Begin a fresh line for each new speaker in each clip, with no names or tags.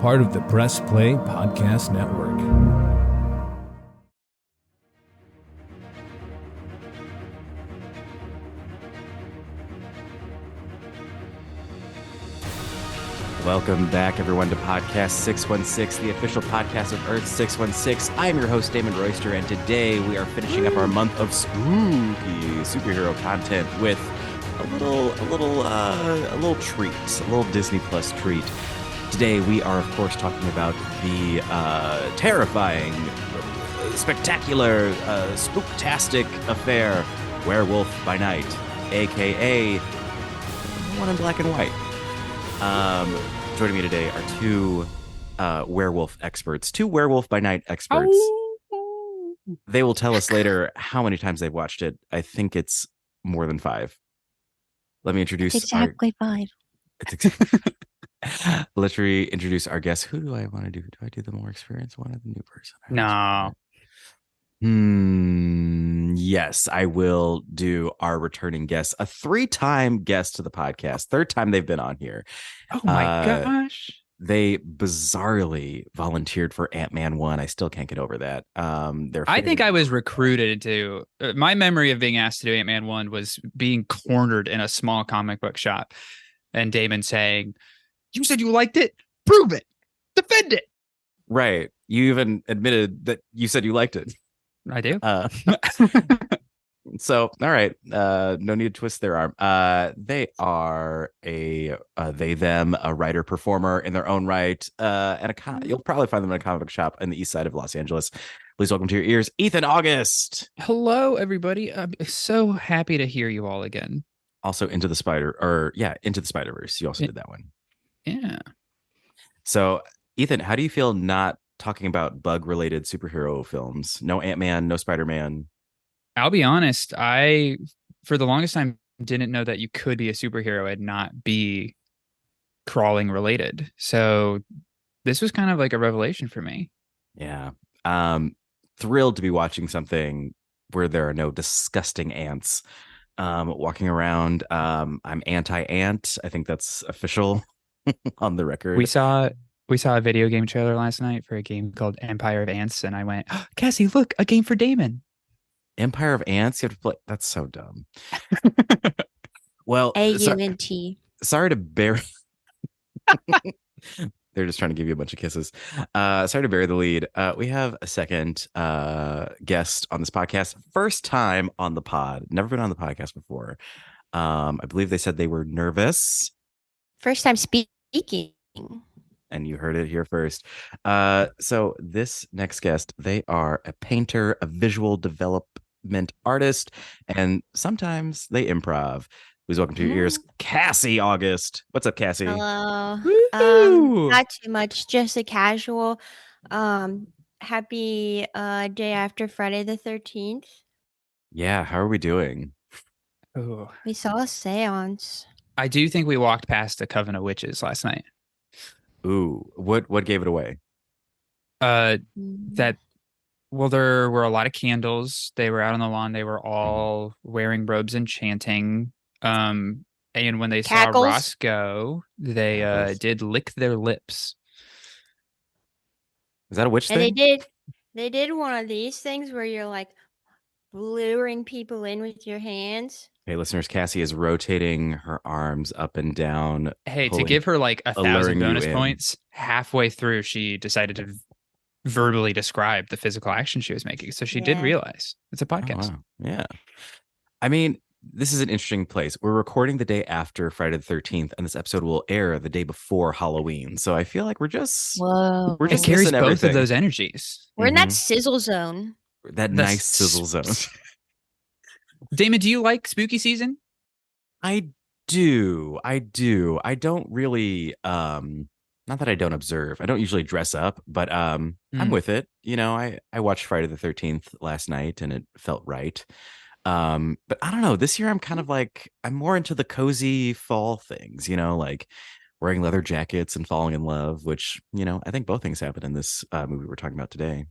part of the Press Play Podcast Network.
Welcome back, everyone, to Podcast 616, the official podcast of Earth 616. I'm your host, Damon Royster, and today we are finishing up our month of spooky superhero content with a little treat, a little Disney Plus treat. Today we are, of course, talking about the terrifying, spectacular, spooktastic affair, Werewolf by Night, aka One in Black and White. Joining me today are two werewolf experts, two Werewolf by Night experts. Oh. They will tell us later how many times they've watched it. I think it's more than 5. Let me introduce
exactly 5.
Let's introduce our guest. Who do I want to do? Do I do the more experienced one or the new person?
No.
Yes, I will do our returning guest, a 3-time guest to the podcast, 3rd time they've been on here.
Oh my gosh.
They bizarrely volunteered for Ant-Man 1. I still can't get over that.
I think I was recruited to my memory of being asked to do Ant-Man 1 was being cornered in a small comic book shop and Damon saying, "You said you liked it. Prove it. Defend it."
Right. You even admitted that you said you liked it.
I do.
So, all right. No need to twist their arm. They are a writer performer in their own right. And you'll probably find them in a comic book shop in the east side of Los Angeles. Please welcome to your ears, Ethan August.
Hello, everybody. I'm so happy to hear you all again.
Also Into the Spider-Verse. You also did that one.
Yeah.
So, Ethan, how do you feel not talking about bug-related superhero films? No Ant-Man, no Spider-Man.
I'll be honest. For the longest time, didn't know that you could be a superhero and not be crawling related. So this was kind of like a revelation for me.
Yeah. Thrilled to be watching something where there are no disgusting ants walking around. I'm anti-ant. I think that's official on the record.
We saw a video game trailer last night for a game called Empire of Ants, and I went, oh, Cassie, look, a game for Damon.
Empire of Ants? You have to play? That's so dumb. Well,
AUNT.
Sorry to bury. They're just trying to give you a bunch of kisses. Sorry to bury the lead. We have a second guest on this podcast. First time on the pod. Never been on the podcast before. I believe they said they were nervous.
First time speaking.
And you heard it here first. So this next guest, they are a painter, a visual development artist, and sometimes they improv. Please welcome to your ears, Cassie August. What's up, Cassie?
Hello. Not too much, just a casual. Happy day after Friday the 13th.
Yeah, how are we doing?
Oh,
We saw a seance.
I do think we walked past a coven of witches last night.
Ooh, what gave it away?
There were a lot of candles. They were out on the lawn. They were all wearing robes and chanting. And when they
Cackles.
saw Roscoe, they did lick their lips.
Is that a witch
And
thing?
they did one of these things where you're like luring people in with your hands.
Hey, listeners, Cassie is rotating her arms up and down.
Hey, to give her like 1,000 bonus points, halfway through, she decided to verbally describe the physical action she was making. So she did realize it's a podcast.
Oh, wow. Yeah. I mean, this is an interesting place. We're recording the day after Friday the 13th, and this episode will air the day before Halloween. So I feel like we're just
It carries both
everything.
of those energies.
We're in that sizzle zone.
That nice sizzle zone.
Damon, do you like spooky season?
I do. I don't really not that I don't observe. I don't usually dress up, but I'm with it. You know, I watched Friday the 13th last night and it felt right. But I don't know. This year I'm kind of like I'm more into the cozy fall things, you know, like wearing leather jackets and falling in love, which, you know, I think both things happen in this movie we're talking about today.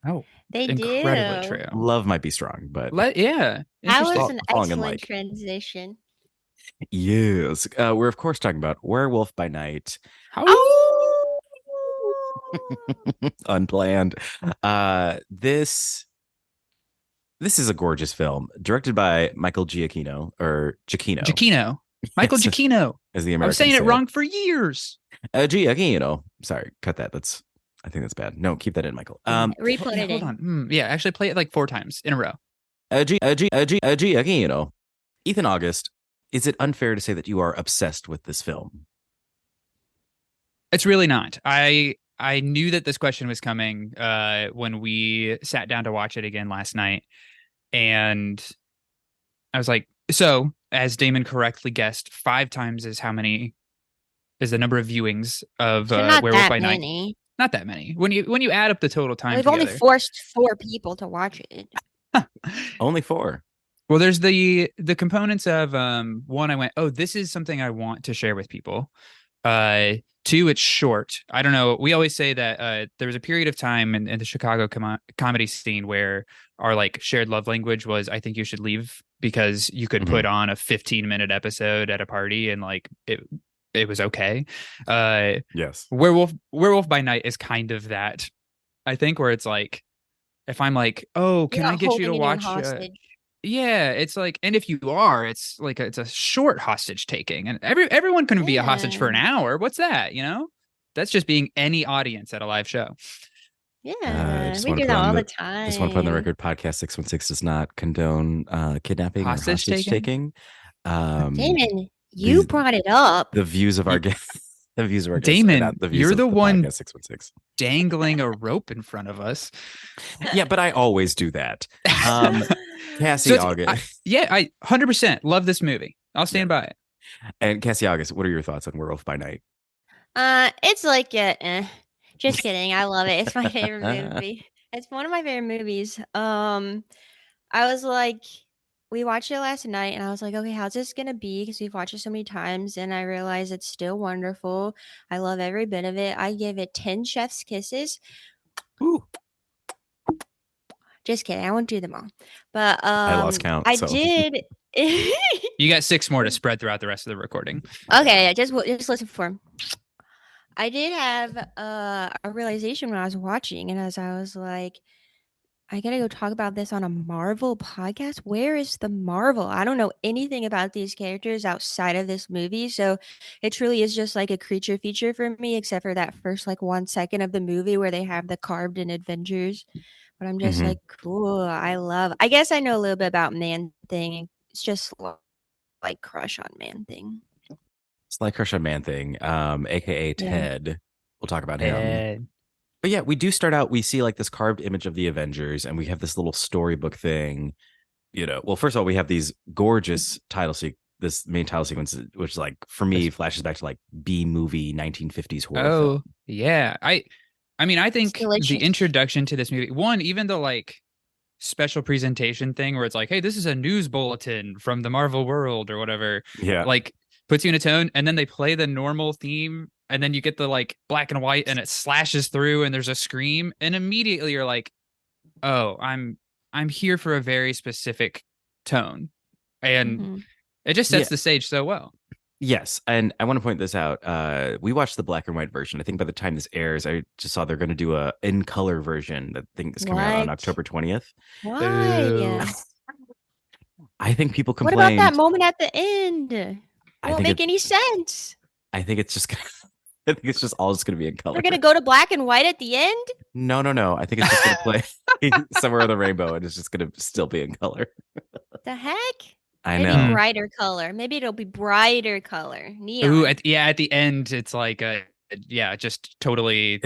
Oh,
they
incredibly
do.
true.
Love might be strong, but
That was an
falling in
excellent
like.
transition.
Yes, we're of course talking about Werewolf by Night. Unplanned. This is a gorgeous film, directed by Michael Giacchino or Giacchino,
Giacchino. Michael
As-
Giacchino.
as the
I was
Americans
saying it
say
wrong for years.
Giacchino. Sorry, cut that. I think that's bad. No, keep that in, Michael.
Re-put
Yeah,
it
hold
in.
on. Yeah, actually play it like 4 times in a row.
Giacchino. Ethan August. Is it unfair to say that you are obsessed with this film?
It's really not. I knew that this question was coming when we sat down to watch it again last night. And I was like, so as Damon correctly guessed, 5 times is the number of viewings of
So not
Werewolf
that
by Night.
many.
Not that many. When you add up the total time
We've only
together.
forced 4 people to watch it.
Only 4.
Well, there's the components of one, I went, oh, this is something I want to share with people. 2, it's short. I don't know. We always say that there was a period of time in the Chicago comedy scene where our like shared love language was, I think you should leave, because you could put on a 15-minute episode at a party and like it was okay.
Yes.
Werewolf by Night is kind of that, I think, where it's like, if I'm like, oh, can
You're
I
not
get you to
holding anyone
watch?
hostage.
Yeah, it's like, and if you are, it's like it's a short hostage taking, and everyone can be a hostage for an hour. What's that? That's just being any audience at a live show.
Yeah,
just
we
wanna
do
put
that
on
all
the-
the time.
Just want to put on the record, podcast 616 does not condone kidnapping or
Hostage
hostage
taking?
taking.
Damon, you brought it up.
The views of our guests. The views of our guests are
Damon,
not the views
you're
of
the one
podcast 616.
dangling a rope in front of us.
Yeah, but I always do that. Cassie
So
August.
I 100% love this movie. I'll stand by it.
And Cassie August, what are your thoughts on Werewolf by Night?
It's like just kidding. I love it. It's my favorite movie. It's one of my favorite movies. I was like, we watched it last night, and I was like, okay, how's this gonna be? Because we've watched it so many times, and I realized it's still wonderful. I love every bit of it. I give it 10 chef's kisses.
Ooh.
Just kidding. I won't do them all. But
I lost count.
I
so.
did.
You got 6 more to spread throughout the rest of the recording.
Okay, yeah, just listen for him. I did have a realization when I was watching, and as I was like, I gotta go talk about this on a Marvel podcast. Where is the Marvel? I don't know anything about these characters outside of this movie, so it truly is just like a creature feature for me, except for that first like 1 second of the movie where they have the carved in Avengers. But I'm just like, cool. I guess I know a little bit about Man Thing. It's just like crush on Man Thing.
Slight crush on Man Thing, aka Ted. We'll talk about him. But yeah, we do start out, we see like this carved image of the Avengers, and we have this little storybook thing. Well, first of all, we have these gorgeous this main title sequence, which like for me flashes back to like B movie 1950s horror. film.
Yeah. I mean, I think
Delicious.
the introduction to this movie, one, even the like special presentation thing where it's like, hey, this is a news bulletin from the Marvel world or whatever.
Yeah.
Like puts you in a tone, and then they play the normal theme, and then you get the like black and white, and it slashes through, and there's a scream, and immediately you're like, oh, I'm here for a very specific tone, and it just sets the stage so well.
Yes, and I want to point this out. We watched the black and white version. I think by the time this airs, I just saw they're going to do a in color version that I think is coming out on
What?
October 20th.
Why?
I think people
What
complained.
about that moment at the end? It won't make any sense.
I think it's just I think it's just all just going to be in color.
We're gonna go to black and white at the end.
No. I think it's just going to play somewhere in the rainbow, and it's just going to still be in color.
The heck?
I
Maybe
know.
brighter color. Maybe it'll be brighter color. Neon.
Ooh, at the end, it's like just totally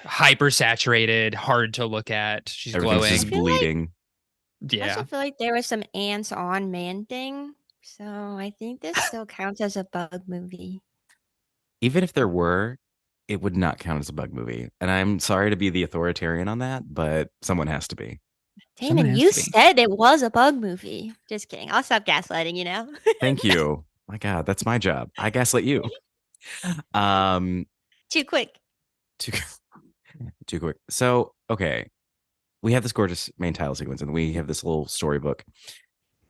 hyper saturated, hard to look at. She's
Everything's
glowing.
just bleeding.
I also feel like there was some ants on Man Thing, so I think this still counts as a bug movie.
Even if there were, it would not count as a bug movie. And I'm sorry to be the authoritarian on that, but someone has to be.
Damon, you said it was a bug movie. Just kidding. I'll stop gaslighting,
Thank you. My God, that's my job. I gaslight you.
Too quick.
Too quick. So, okay. We have this gorgeous main title sequence, and we have this little storybook.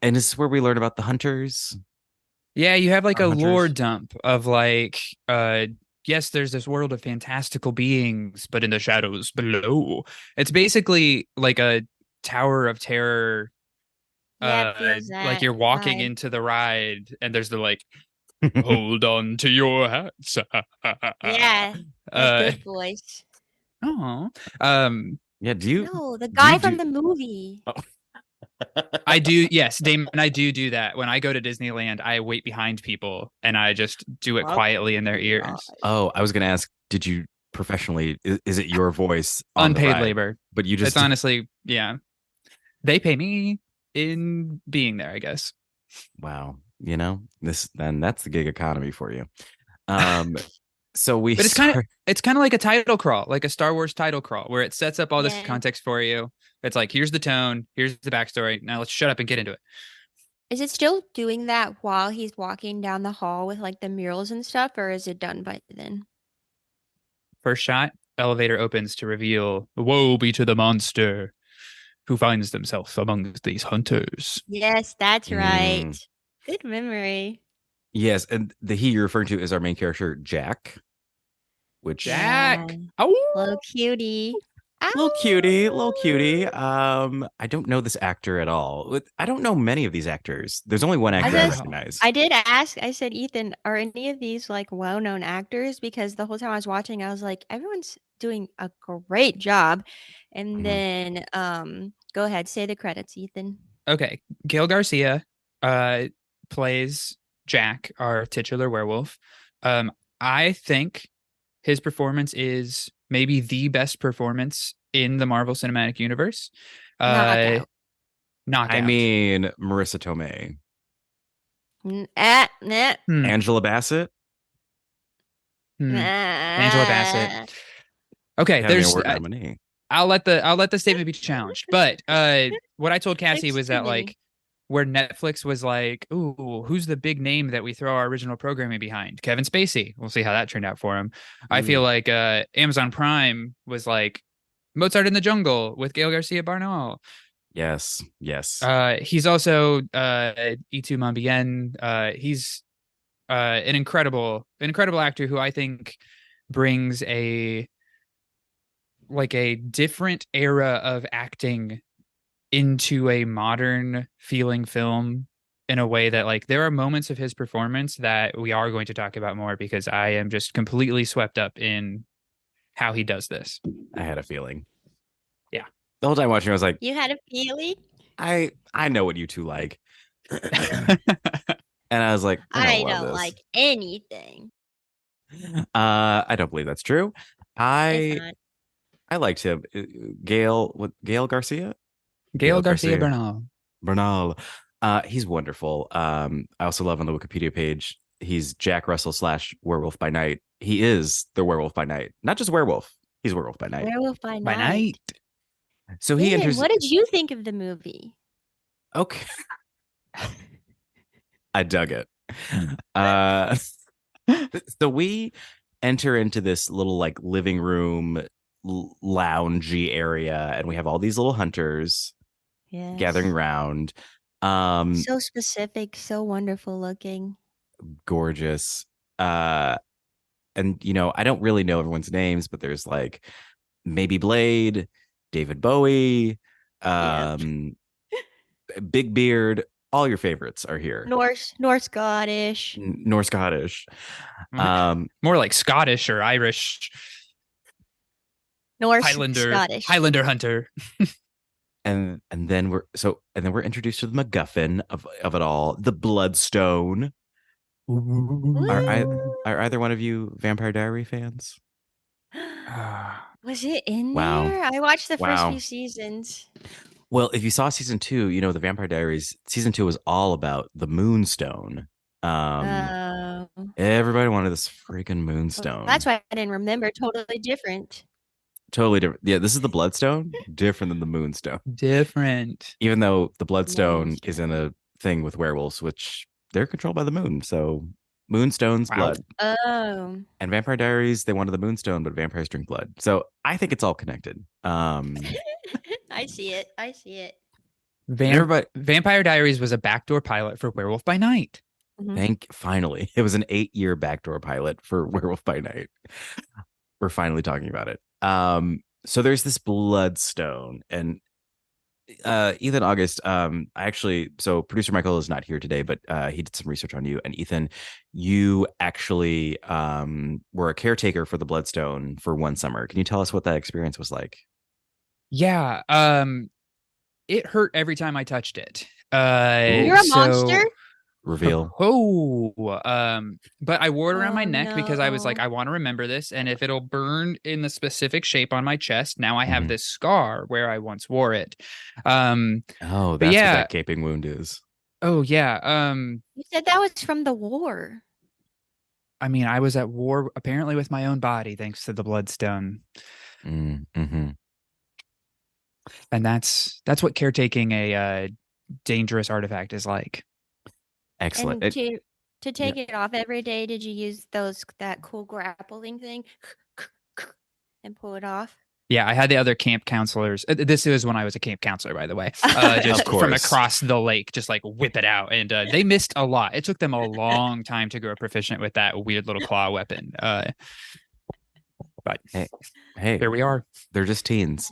And this is where we learn about the hunters.
Yeah, you have like a
Hunters.
lore dump of like yes, there's this world of fantastical beings, but in the shadows below, it's basically like a Tower of Terror.
Yeah, it feels
Like
that
you're walking
vibe.
into the ride, and there's the like, hold on to your hats.
Yeah, that
uh,
good voice.
oh, um,
Yeah, do you
No, the
do you
guy from
do
the movie.
oh.
I do. Yes, Damon, I do that. When I go to Disneyland, I wait behind people and I just do it
Welcome
quietly in their
to the
ears.
ride.
Oh, I was gonna ask, did you professionally is it your voice on the
Unpaid
ride?
labor.
But you
It's
just
honestly, yeah. They pay me in being there, I guess.
wow, then that's the gig economy for you. Um so we
But
start
it's kind of like a title crawl, like a Star Wars title crawl, where it sets up all this
Yeah.
context for you. It's like, here's the tone, here's the backstory. Now let's shut up and get into it.
Is it still doing that while he's walking down the hall with like the murals and stuff, or is it done by then?
First shot, elevator opens to reveal, woe be to the monster who finds themselves amongst these hunters.
Yes, that's right.
Mm,
Good memory.
yes, and the he you're referring to is our main character, Jack, which
Jack.
Yeah.
Oh,
Little cutie.
little cutie, little cutie.
Ow!
I don't know this actor at all. I don't know many of these actors. There's only one actor I
just-
recognize.
I did ask, I said, Ethan, are any of these like well-known actors? Because the whole time I was watching, I was like, everyone's doing a great job. And
Mhm.
then go ahead, say the credits, Ethan.
okay. Gail Garcia plays Jack, our titular werewolf. I think his performance is maybe the best performance in the Marvel Cinematic Universe.
Knockout.
Knockout.
I mean, Marissa Tomei,
Nah.
Angela Bassett,
Angela Bassett. Okay,
Academy
there's.
Award nominee.
I'll let the statement be challenged. But what I told Cassie
It's
was
too
that
many.
like where Netflix was like, ooh, who's the big name that we throw our original programming behind? Kevin Spacey. We'll see how that turned out for him. I feel like Amazon Prime was like Mozart in the Jungle with Gail Garcia Bernal.
Yes.
He's also Itu Mambien. He's an incredible actor who I think brings a different era of acting into a modern feeling film in a way that like there are moments of his performance that we are going to talk about more because I am just completely swept up in how he does this.
I had a feeling.
Yeah.
The whole time watching, I was like,
You had a feeling?
I know what you two like. And I was like, I don't love this.
like anything.
I don't believe that's true.
It's not.
I liked him. Gail Garcia?
Gail Garcia
Bernal. He's wonderful. I also love on the Wikipedia page, he's Jack Russell / Werewolf by Night. He is the Werewolf by Night. Not just werewolf. He's Werewolf by Night.
Werewolf by
by
Night.
night.
So he
Damon,
enters.
what did you think of the movie?
Okay. I dug it. So we enter into this little like living room loungy area, and we have all these little hunters
Yes.
gathering around.
So specific, so wonderful looking.
Gorgeous. And I don't really know everyone's names, but there's like maybe Blade, David Bowie, Big Beard. All your favorites are here.
Norse Scottish.
Norse Scottish.
More like Scottish or Irish.
Norse
Highlander hunter.
And then we're introduced to the MacGuffin of it all, the bloodstone. Are either one of you Vampire Diary fans?
Was it in
Wow.
there? I watched the first
Wow.
few seasons.
Well, if you saw season 2, the Vampire Diaries season 2 was all about the Moonstone. Everybody wanted this freaking Moonstone.
That's why I didn't remember. Totally different.
Totally different. Yeah, this is the Bloodstone, different than the Moonstone.
Different.
Even though the Bloodstone is in a thing with werewolves, which they're controlled by the moon. So Moonstone's blood.
Oh.
And Vampire Diaries, they wanted the Moonstone, but vampires drink blood. So I think it's all connected.
I see it.
Everybody,
Vampire Diaries was a backdoor pilot for Werewolf by Night.
Finally, it was an 8-year backdoor pilot for Werewolf by Night. We're finally talking about it. So there's this bloodstone, and Ethan August, so producer Michael is not here today, but he did some research on you. And Ethan, you actually were a caretaker for the bloodstone for one summer. Can you tell us what that experience was like?
Yeah. It hurt every time I touched it.
You're a monster?
Reveal.
But I wore it around my neck because I was like,
no.
I want to remember this, and if it'll burn in the specific shape on my chest, now I have this scar where I once wore it.
Oh, that's what that gaping wound is.
Oh yeah.
You said that was from the war.
I mean, I was at war apparently with my own body thanks to the bloodstone.
Mm-hmm.
And that's what caretaking a dangerous artifact is like.
Excellent.
And to take it off every day, did you use that cool grappling thing and pull it off?
Yeah, I had the other camp counselors. This is when I was a camp counselor, by the way. Just
Of course.
from across the lake, just like whip it out. And they missed a lot. It took them a long time to grow proficient with that weird little claw weapon. But
hey,
here we are.
They're just teens.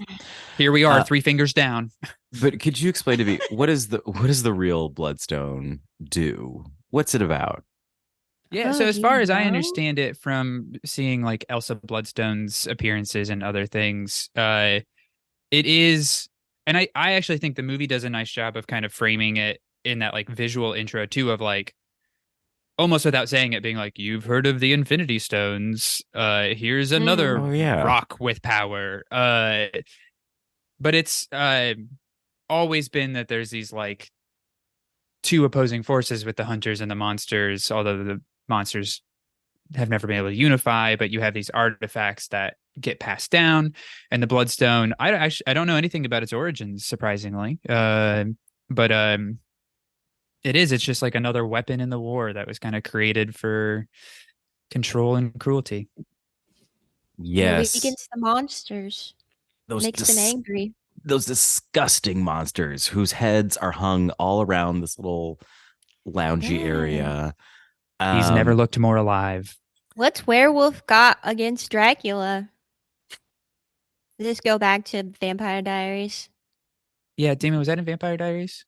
Here we are, 3 fingers down.
But could you explain to me what does the real bloodstone do? What's it about?
Yeah, so as far as I understand it from seeing like Elsa Bloodstone's appearances and other things, it is, and I actually think the movie does a nice job of kind of framing it in that like visual intro too, of like almost without saying it, being like, you've heard of the Infinity Stones. Here's another rock with power. But it's always been that there's these like 2 opposing forces with the hunters and the monsters, although the monsters have never been able to unify, but you have these artifacts that get passed down. And the bloodstone, I don't know anything about its origins, surprisingly. But it's just like another weapon in the war that was kind of created for control and cruelty.
Yes.
Against the monsters. Makes them angry.
Those disgusting monsters whose heads are hung all around this little loungy area.
He's never looked more alive.
What's werewolf got against Dracula? Does this go back to Vampire Diaries?
Yeah, Damon, was that in Vampire Diaries?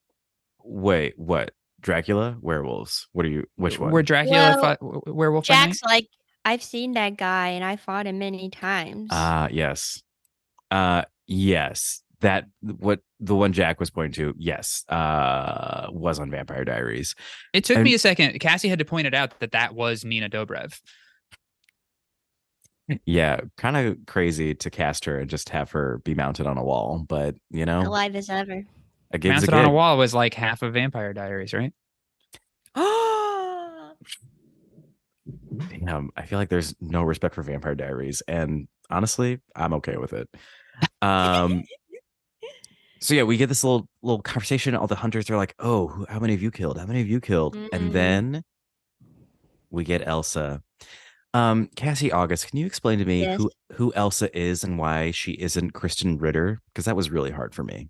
Wait, what? Dracula? Werewolves? Which one?
Where Dracula fought Werewolf by Night?
Jack's like, I've seen that guy and I fought him many times.
Yes. Yes. That the one Jack was pointing to, yes, was on Vampire Diaries.
It took me a second. Cassie had to point it out that was Nina Dobrev.
Yeah, kind of crazy to cast her and just have her be mounted on a wall, but
alive as ever.
Mounted on a wall was like half of Vampire Diaries, right?
Damn, I feel like there's no respect for Vampire Diaries, and honestly, I'm okay with it. So yeah, we get this little conversation. All the hunters are like, "Oh, how many of you killed? How many of you killed?" And then we get Elsa. Cassie August, can you explain to me who Elsa is and why she isn't Kristen Ritter? Because that was really hard for me.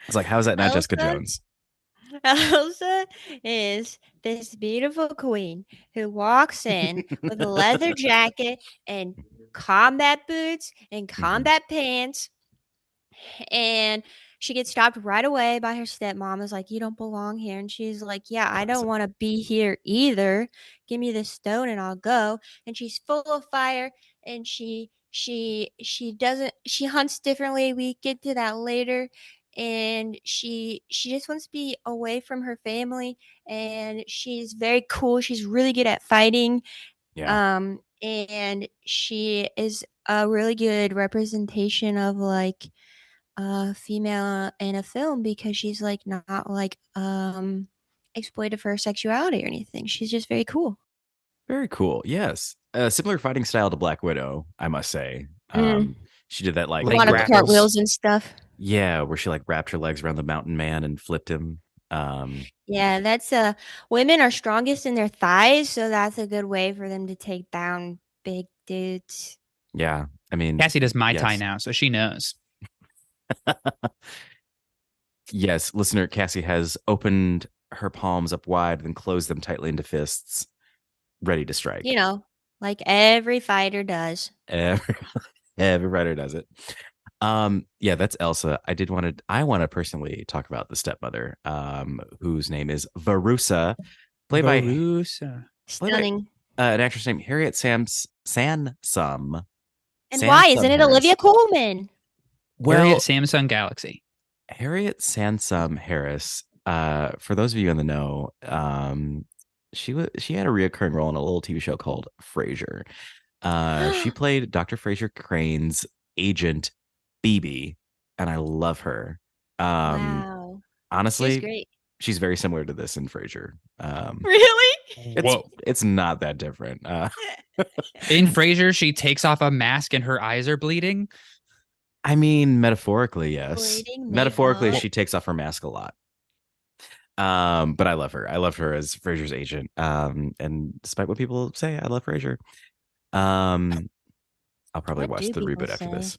It's like, how is that not Jessica Jones?
Elsa is this beautiful queen who walks in with a leather jacket and combat boots and combat pants. And she gets stopped right away by her stepmom. Is like, you don't belong here. And she's like, yeah, I don't want to be here either. Give me the stone and I'll go. And she's full of fire. And she hunts differently. We get to that later. And she just wants to be away from her family. And she's very cool. She's really good at fighting.
Yeah.
And she is a really good representation of like female in a film because she's like not like exploited for her sexuality or anything. She's just very cool.
Very cool. Yes. Similar fighting style to Black Widow, I must say. She did that like
a lot of cartwheels and stuff.
Yeah, where she like wrapped her legs around the mountain man and flipped him.
Yeah, that's women are strongest in their thighs, so that's a good way for them to take down big dudes.
Yeah, I mean,
Cassie does Muay Thai now, so she knows.
Yes, listener, Cassie has opened her palms up wide, then close them tightly into fists, ready to strike.
You know, like every fighter does.
Every writer does it. Yeah, that's Elsa. I want to personally talk about the stepmother, whose name is Verusa, played by
Barusa.
Stunning.
an actress named Harriet Sansom.
And why isn't it
Harris.
Olivia Colman?
Well,
Harriet Samsung Galaxy.
Harriet Sansom Harris, for those of you in the know, she had a reoccurring role in a little TV show called Frasier. She played Dr. Frasier Crane's agent BB, and I love her.
Wow.
Honestly,
She's great.
she's very similar to this in Frasier.
Really?
It's not that different.
In Frasier, she takes off a mask and her eyes are bleeding.
I mean, metaphorically, yes.
Bleeding
Metaphorically,
makeup.
she takes off her mask a lot. But I love her. I love her as Frasier's agent. And despite what people say, I love Frasier. I'll probably
What
watch
do
the
people
reboot after
say?
this.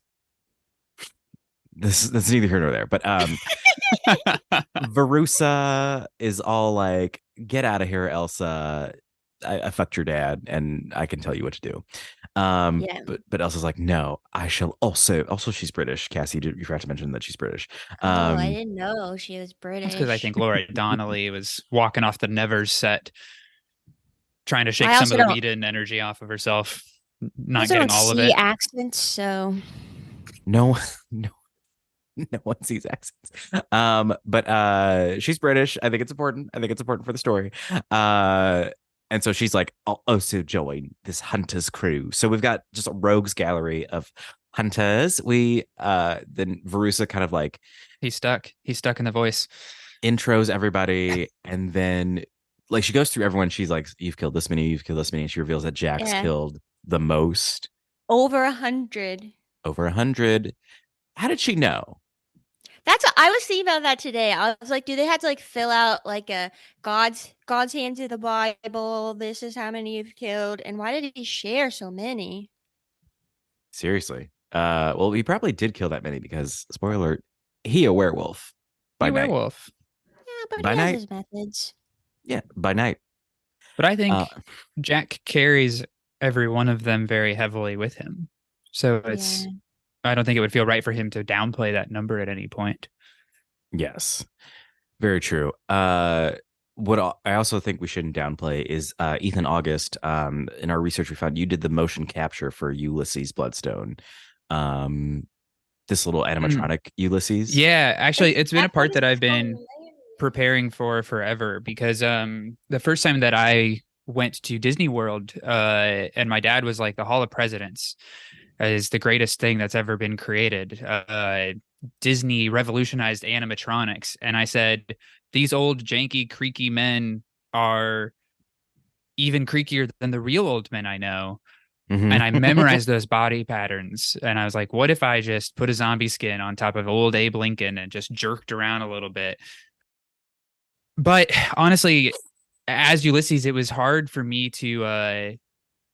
That's neither here nor there. But Verusa is all like, "Get out of here, Elsa. I fucked your dad, and I can tell you what to do."
Yeah.
But Elsa's like, "No, I shall also." Also, she's British. Cassie, you forgot to mention that she's British.
Oh, I didn't know she was British.
That's because I think Laura Donnelly was walking off the Nevers set, trying to shake
I
some
also
of the
don't-
Whedon energy off of herself,
I
not
also
getting
don't
all of
see
it.
accents, so
No, no one sees accents. But she's British. I think it's important. I think it's important for the story. And so she's like, "I'll also join this hunters crew." So we've got just a rogues gallery of hunters. We then Verusa kind of like
He's stuck in the voice.
intros everybody, and then like she goes through everyone. She's like, "You've killed this many, you've killed this many." And she reveals that Jack's
Yeah.
killed the most,
over 100.
over 100. How did she know?
I was thinking about that today. I was like, do they have to like fill out like a God's hand to the Bible? This is how many you've killed, and why did he share so many?
Seriously. Well, he probably did kill that many because, spoiler alert, he a werewolf by
You're a
night.
werewolf.
Yeah, but
By
he
night?
has his methods.
Yeah, by night.
But I think
Uh,
Jack carries every one of them very heavily with him. So it's
Yeah.
I don't think it would feel right for him to downplay that number at any point.
Yes, very true. What I also think we shouldn't downplay is Ethan August. In our research, we found you did the motion capture for Ulysses Bloodstone. This little animatronic Ulysses.
Yeah, actually, it's been a part that I've been
hilarious.
preparing for forever because the first time that I went to Disney World and my dad was like, the Hall of Presidents is the greatest thing that's ever been created. Disney revolutionized animatronics. And I said, these old janky creaky men are even creakier than the real old men I know.
Mhm.
And I memorized those body patterns. And I was like, what if I just put a zombie skin on top of old Abe Lincoln and just jerked around a little bit? But honestly, as Ulysses, it was hard for me to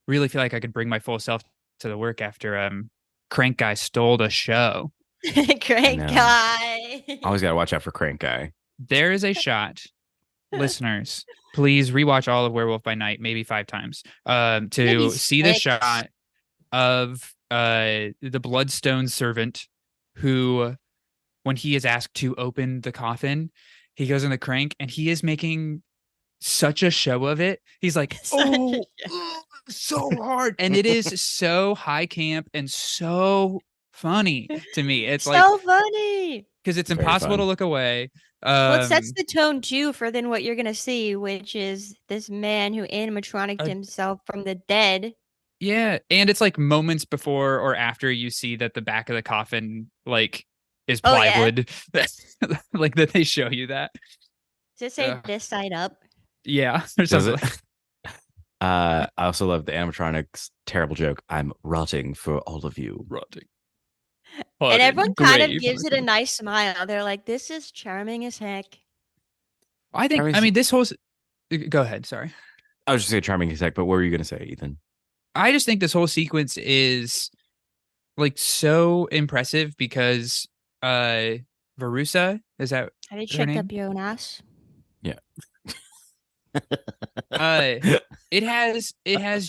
really feel like I could bring my full self to the work after Crank Guy stole the show.
Great
know.
guy.
Always got to watch out for Crank Guy.
There is a shot, listeners, please rewatch all of Werewolf by Night, maybe 5 times, to
Maybe
see the
6.
shot of the bloodstone servant who, when he is asked to open the coffin, he goes in the crank and he is making such a show of it. He's like, oh, so hard. And it is so high camp and so funny to me. It's
so
like,
funny.
because it's
Very
impossible
fun.
to look away.
Well, it sets the tone too for then what you're gonna see, which is this man who animatronicked
Uh,
himself from the dead.
Yeah, and it's like moments before or after you see that the back of the coffin like is
Oh, yeah.
plywood, like that they show you that.
Does it say
Ugh.
this side up?
Yeah, or
Does
something.
it? I also love the animatronics terrible joke. I'm rotting for all of you.
Rotting.
And everyone kind of gives it a nice smile. They're like, "This is charming as heck."
I think. I mean, this whole. Go ahead. Sorry.
I was just saying charming as heck, but what were you going to say, Ethan?
I just think this whole sequence is like so impressive because Verusa, is that
Have you
her
checked
name?
up your own ass?
Yeah.
It has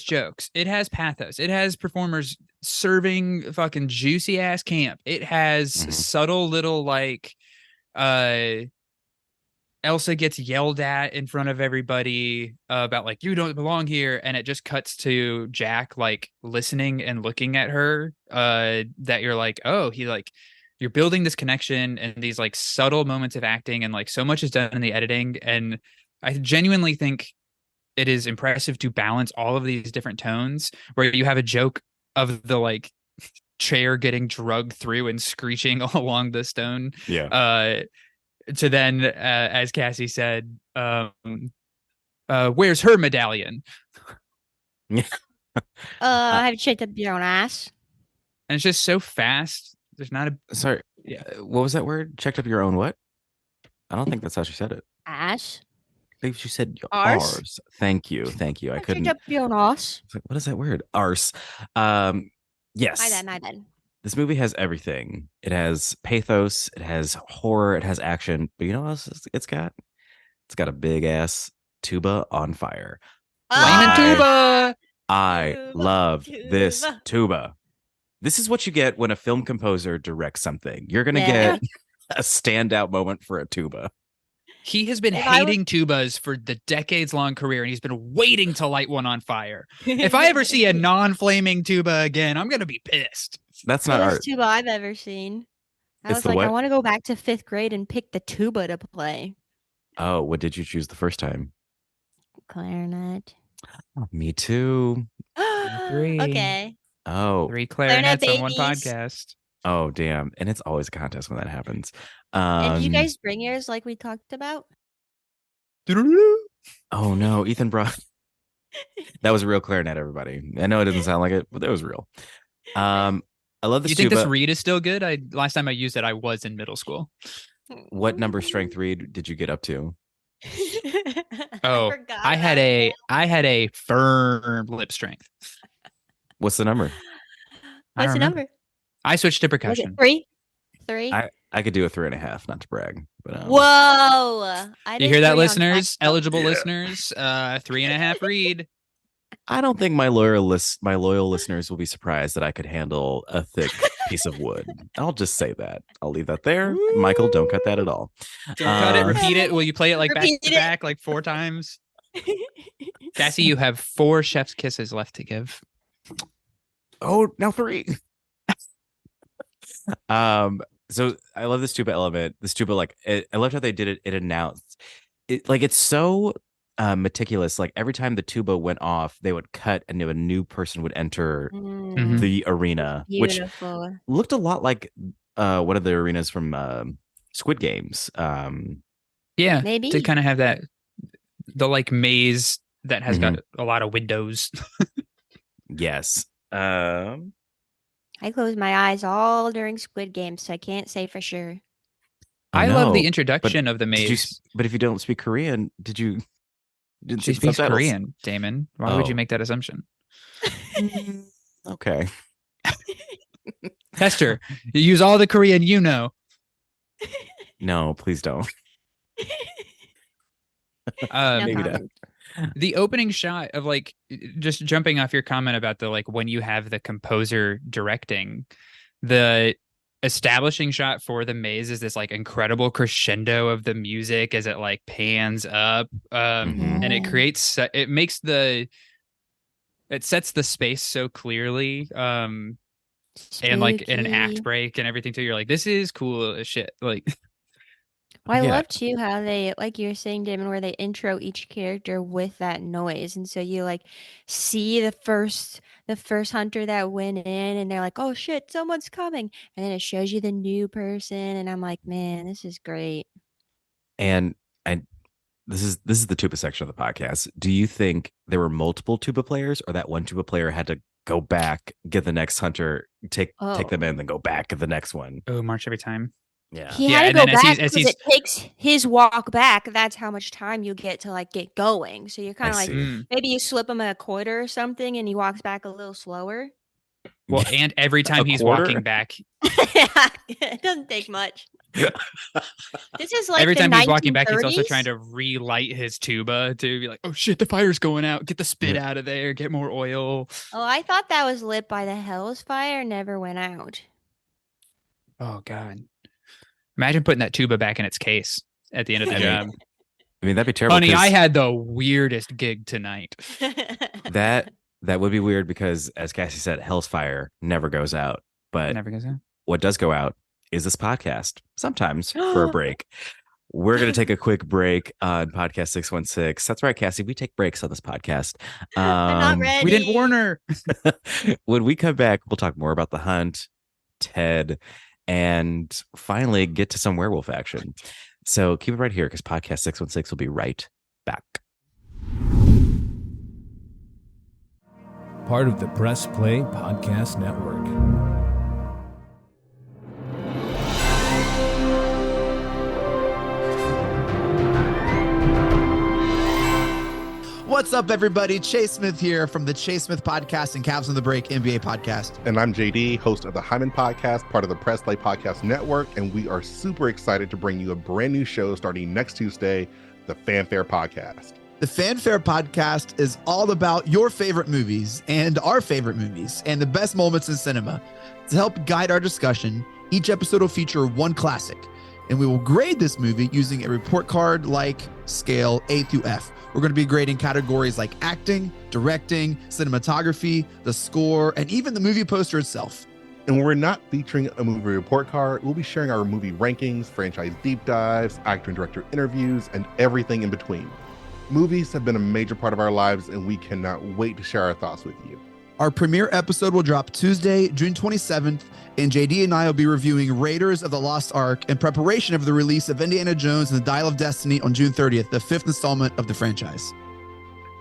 jokes. It has pathos. It has performers serving fucking juicy ass camp. It has subtle little like Elsa gets yelled at in front of everybody about like you don't belong here, and it just cuts to Jack like listening and looking at her. That you're like, oh, he like you're building this connection and these like subtle moments of acting, and like so much is done in the editing. And I genuinely think it is impressive to balance all of these different tones, where you have a joke of the like chair getting drugged through and screeching along the stone.
Yeah.
To then, as Cassie said, where's her medallion?
Have you checked up your own ass?
And it's just so fast. There's not a
Sorry. Yeah. What was that word? Checked up your own what? I don't think that's how she said it.
Ass?
I think she said
Arse?
arse. Thank you. I couldn't.
Checked up your own ass.
It's like, what is that word? Arse. Yes.
My bad.
This movie has everything. It has pathos, it has horror, it has action. But you know what else it's got? It's got a big ass tuba on fire.
flaming tuba.
I love this tuba. This is what you get when a film composer directs something. You're gonna get a standout moment for a tuba.
He has been hating tubas for the decades-long career, and he's been waiting to light one on fire. If I ever see a non-flaming tuba again, I'm gonna be pissed.
That's not art.
Tuba I've ever seen. I was
the
like,
what?
I want to go back to 5th grade and pick the tuba to play.
Oh, what did you choose the first time?
Clarinet.
Oh, me too.
3.
Okay.
Oh,
3 clarinets on one
babies.
podcast.
Oh, damn. And it's always a contest when that happens.
And did you guys bring yours like we talked about?
Oh, no. Ethan brought... That was a real clarinet, everybody. I know it doesn't sound like it, but it was real. I love this
You think
tuba.
this reed is still good? Last time I used it, I was in middle school.
What number strength reed did you get up to?
Oh, I had a firm lip strength.
What's the number?
What's the number?
I switched to
Was it
percussion.
3? 3?
I could do a 3.5, not to brag. But
Whoa!
You hear that, listeners? Eligible listeners, 3.5 reed.
I don't think my loyal listeners will be surprised that I could handle a thick piece of wood. I'll just say that. I'll leave that there. Michael, don't cut that at all.
Don't cut it. Repeat it. Will you play it like back
Repeat
to
it.
back, like 4 times? Cassie, you have 4 chef's kisses left to give.
Oh, now 3. So I love this tuba element. This tuba, like, I loved how they did it. It announced it, like, it's so meticulous. Like every time the tuba went off, they would cut and a new person would enter the arena,
Beautiful.
which looked a lot like one of the arenas from Squid Games.
Yeah,
Maybe.
to kind of have that the like maze that has got a lot of windows.
Yes.
I closed my eyes all during Squid Game, so I can't say for sure.
I love the introduction of the maze.
But if you don't speak Korean, didn't
She speaks Korean, Damon. Why would you make that assumption?
Okay.
Tester, you use all the Korean you know.
No, please don't.
No
Maybe
comment.
The opening shot of like just jumping off your comment about the like when you have the composer directing, the establishing shot for the maze is this like incredible crescendo of the music as it like pans up, and it creates it sets the space so clearly, and like in an act break and everything too. You're like, this is cool as shit. Like,
Well, I love too how they, like you were saying, Damon, where they intro each character with that noise, and so you like see the first hunter that went in, and they're like, "Oh shit, someone's coming," and then it shows you the new person, and I'm like, man, this is great.
And this is the tuba section of the podcast. Do you think there were multiple tuba players, or that one tuba player had to go back, get the next hunter, take them in, then go back at the next one?
oh, march every time.
Yeah.
He had to go back because it takes his walk back. That's how much time you get to like get going. So you're kind of like, maybe you slip him a quarter or something, and he walks back a little slower.
Well, and every time he's walking back,
it doesn't take much. This is like
Every
the
time he's walking back, he's also
1930s?
trying to relight his tuba to be like, oh shit, the fire's going out. Get the spit out of there. Get more oil.
Oh, I thought that was lit by the Hell's Fire. Never went out.
Oh God. Imagine putting that tuba back in its case at the end of the job.
I mean, that'd be terrible.
Honey, I had the weirdest gig tonight.
That would be weird because, as Cassie said, Hell's Fire never goes out. But
Never goes out.
what does go out is this podcast, sometimes for a break. We're going to take a quick break on podcast 616. That's right, Cassie. We take breaks on this podcast.
I'm not ready.
We didn't warn her.
When we come back, we'll talk more about the hunt, Ted, and finally get to some werewolf action. So keep it right here because podcast 616 will be right back.
Part of the Press Play Podcast Network.
What's up, everybody? Chase Smith here from the Chase Smith Podcast and Cavs on the Break NBA Podcast.
And I'm JD, host of the Hyman Podcast, part of the Press Play Podcast Network, and we are super excited to bring you a brand new show starting next Tuesday, the Fanfare Podcast.
The Fanfare Podcast is all about your favorite movies and our favorite movies and the best moments in cinema. To help guide our discussion, each episode will feature one classic, and we will grade this movie using a report card-like scale A through F. We're going to be grading categories like acting, directing, cinematography, the score, and even the movie poster itself.
And when we're not featuring a movie report card, we'll be sharing our movie rankings, franchise deep dives, actor and director interviews, and everything in between. Movies have been a major part of our lives, and we cannot wait to share our thoughts with you.
Our premiere episode will drop Tuesday, June 27th, and JD and I will be reviewing Raiders of the Lost Ark in preparation of the release of Indiana Jones and the Dial of Destiny on June 30th, the fifth installment of the franchise.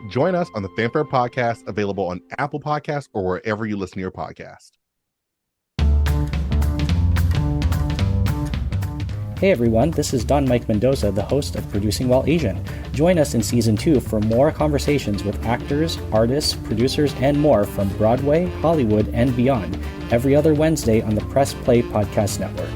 Join us on the Fanfare Podcast, available on Apple Podcasts or wherever you listen to your podcast.
Hey everyone, this is Don Mike Mendoza, the host of Producing While Asian. Join us in Season 2 for more conversations with actors, artists, producers, and more from Broadway, Hollywood, and beyond, every other Wednesday on the Press Play Podcast Network.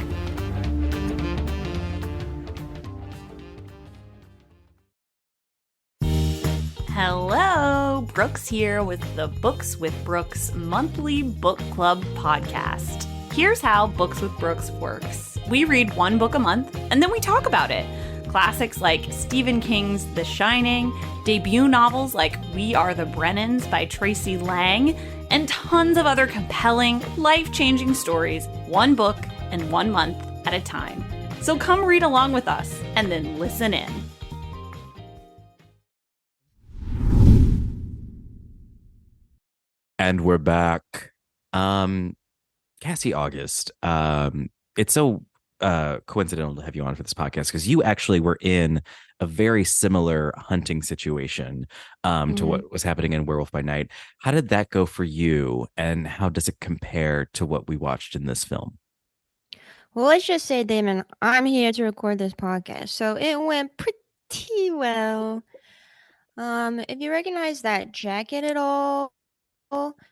Hello, Brooks here with the Books with Brooks monthly book club podcast. Here's how Books with Brooks works. We read one book a month, and then we talk about it. Classics like Stephen King's The Shining, debut novels like We Are the Brennans by Tracy Lang, and tons of other compelling, life-changing stories, one book and 1 month at a time. So come read along with us, and then listen in.
And we're back. Cassie August. It's so coincidental to have you on for this podcast because you actually were in a very similar hunting situation to what was happening in Werewolf by Night. How did that go for you, and how does it compare to what we watched in this film?
Well, let's just say, Damon, I'm here to record this podcast, so it went pretty well. If you recognize that jacket at all,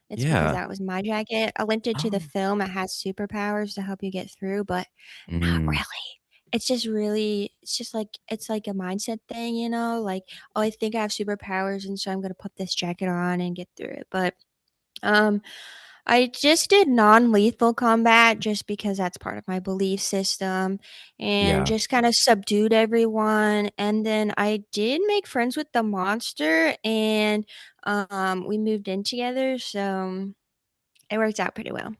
it's
Yeah.
because that was my jacket. I linked it to the
Oh.
film. It has superpowers to help you get through, but not
Mm.
really. It's just it's like a mindset thing, you know? Like, oh, I think I have superpowers, and so I'm gonna put this jacket on and get through it. But I just did non-lethal combat just because that's part of my belief system, and
Yeah.
just kind of subdued everyone. And then I did make friends with the monster, and we moved in together, so it worked out pretty well.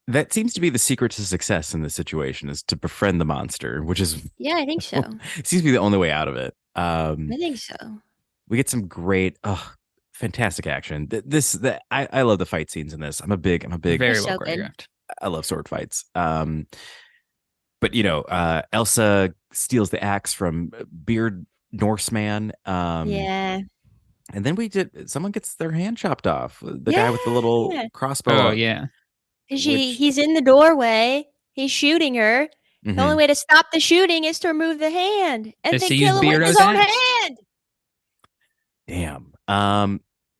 That seems to be the secret to success in this situation, is to befriend the monster, which is
Yeah, I think so.
seems to be the only way out of it.
I think so.
We get some great, fantastic action. I love the fight scenes in this. I'm a big
Very
They're
well
so good.
choreographed.
I love sword fights. But Elsa steals the axe from Beard Norseman.
Yeah.
And then someone gets their hand chopped off. The guy with the little
Yeah.
crossbow.
Oh, yeah.
He's in the doorway. He's shooting her.
Mhm.
The only way to stop the shooting is to remove the hand and
Is
then
to
kill
use
him with his
Beardo's
own
axe.
hand.
Damn.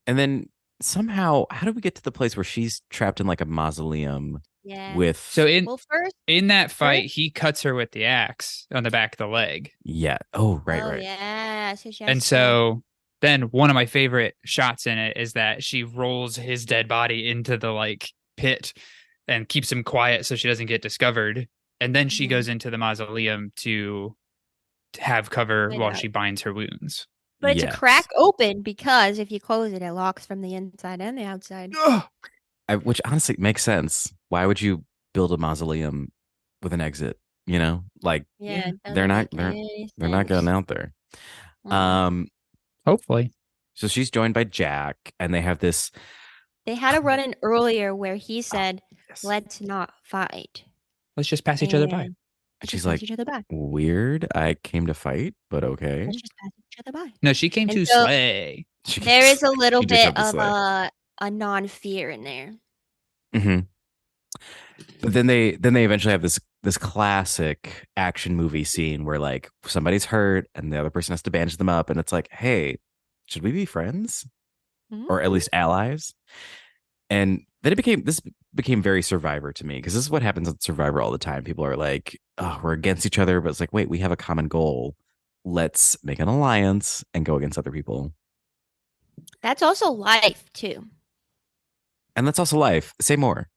And then somehow, how do we get to the place where she's trapped in like a mausoleum?
Yeah.
with
So
Well, first,
in that fight, he cuts her with the axe on the back of the leg.
yeah. Oh, right,
oh
right.
yeah, so she has
And
to-
so then one of my favorite shots in it is that she rolls his dead body into the like pit and keeps him quiet so she doesn't get discovered. And then she
Mhm.
goes into the mausoleum to have cover
Get
while
out.
she binds her wounds.
But it's a
Yes.
crack open because if you close it, it locks from the inside and the outside.
Which honestly makes sense. Why would you build a mausoleum with an exit? You know, like
Yeah, it
they're
doesn't
not
make any
they're not going
sense.
out there.
Mm.
Um,
Hopefully.
so she's joined by Jack, and they have this.
They had a run in earlier where he said,
Yes.
"Let's not fight."
Let's just pass each other by.
And
And
let's
she's
just pass
like,
each other by.
weird. I came to fight, but okay.
Let's just pass each other by.
No, she came
And
to
so
slay.
there is a little
She did
bit
come to
of
slay.
a non-fear in there.
Mm-hmm. But then they eventually have this classic action movie scene where like somebody's hurt and the other person has to bandage them up, and it's like, hey, should we be friends or at least allies? And then this became very Survivor to me, because this is what happens on Survivor all the time. People are like, oh, we're against each other, but it's like, wait, we have a common goal. Let's make an alliance and go against other people.
That's also life too.
And that's also life. Say more.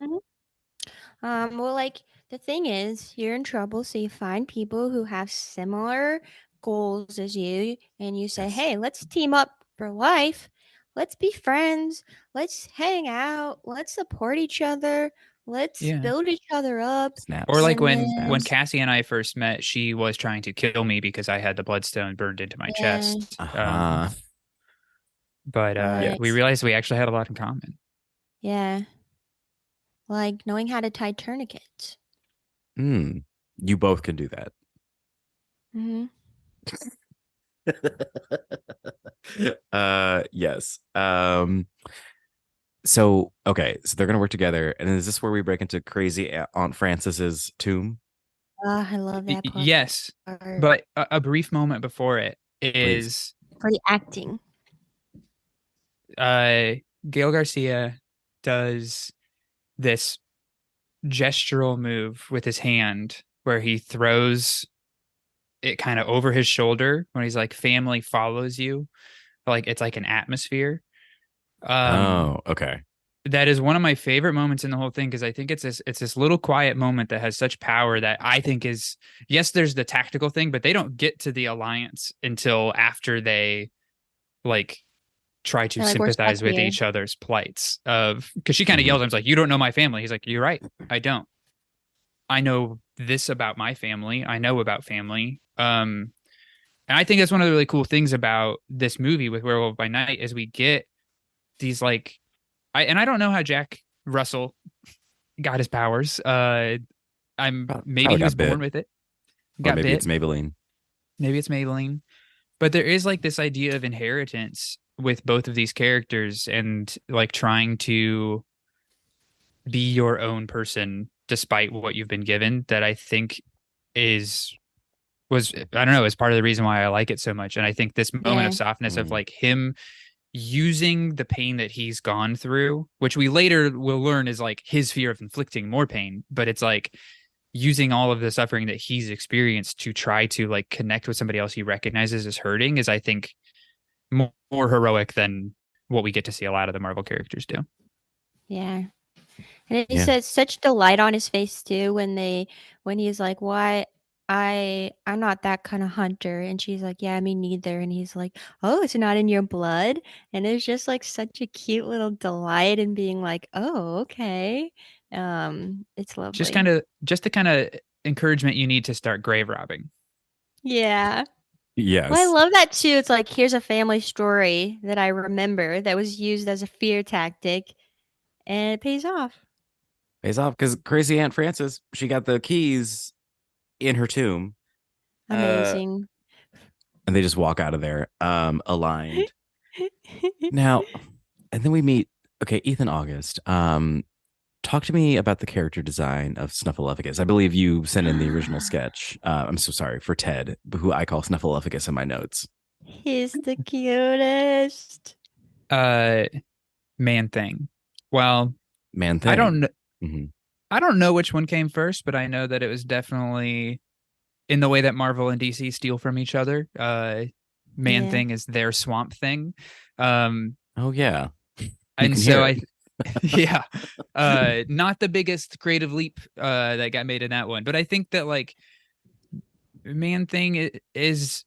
Well, like the thing is, you're in trouble, so you find people who have similar goals as you, and you say,
Yes.
"Hey, let's team up for life. Let's be friends. Let's hang out. Let's support each other. Let's
Yeah.
build each other up."
Snaps.
Or like
And
when
then-
Cassie and I first met, she was trying to kill me because I had the bloodstone burned into my
Yeah.
chest.
Uh-huh.
But
Yes.
we realized we actually had a lot in common.
Yeah, like knowing how to tie tourniquets.
You both can do that.
Mm-hmm.
Yes. So okay, so they're gonna work together, and is this where we break into crazy Aunt Frances's tomb?
I love that part.
Yes, but a brief moment before it is
for the acting.
Gail Garcia does this gestural move with his hand where he throws it kind of over his shoulder when he's like, family follows you. Like it's like an atmosphere.
Oh, okay.
That is one of my favorite moments in the whole thing, because I think it's this little quiet moment that has such power that I think is, yes, there's the tactical thing, but they don't get to the alliance until after they like try to
They're like, "We're stuck
sympathize with
here."
each other's plights of, because she kind of yells at him, like, you don't know my family. He's like, you're right, I don't. I know this about my family. I know about family. And I think that's one of the really cool things about this movie with Werewolf by Night is we get these like, I don't know how Jack Russell got his powers. Maybe he was born with it.
Or maybe it's Maybelline.
Maybe it's Maybelline. But there is like this idea of inheritance with both of these characters, and like trying to be your own person despite what you've been given, that I think is part of the reason why I like it so much. And I think this moment of softness of like him using the pain that he's gone through, which we later will learn is like his fear of inflicting more pain, but it's like using all of the suffering that he's experienced to try to like connect with somebody else he recognizes as hurting is, I think, more heroic than what we get to see a lot of the Marvel characters do.
Yeah. And he says such delight on his face too when he's like, "Why I'm not that kind of hunter," and she's like, "Yeah, me neither," and he's like, "Oh, it's not in your blood," and it's just like such a cute little delight in being like, "Oh, okay." It's lovely.
Just the kind of encouragement you need to start grave robbing.
Yeah.
Yes.
Well, I love that too. It's like, here's a family story that I remember that was used as a fear tactic, and it pays off.
Pays off because crazy Aunt Frances, she got the keys in her tomb.
Amazing.
And they just walk out of there aligned. Now, and then we meet, Ethan August. Talk to me about the character design of Snuffleupagus. I believe you sent in the original sketch. I'm so sorry for Ted, who I call Snuffleupagus in my notes.
He's the cutest.
Man thing. Well,
Man thing.
I don't know.
Mm-hmm.
I don't know which one came first, but I know that it was definitely in the way that Marvel and DC steal from each other. Man Thing is their Swamp Thing.
Oh yeah.
And
can
so
hear
yeah, not the biggest creative leap that got made in that one, but I think that like Man Thing is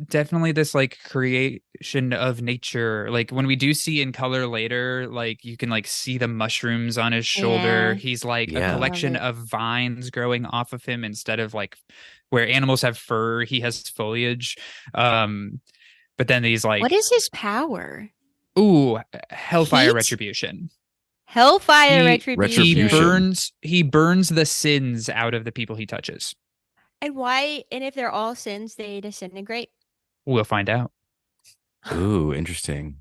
definitely this like creation of nature. Like when we do see in color later, like you can like see the mushrooms on his shoulder.
Yeah.
He's like
Yeah.
a collection
Love it.
of vines growing off of him instead of like where animals have fur, he has foliage. But then these like
What is his power?
hellfire
Heat?
retribution.
Hellfire
He
retribution.
he burns the sins out of the people he touches.
And why? And if they're all sins, they disintegrate.
We'll find out.
Ooh, interesting.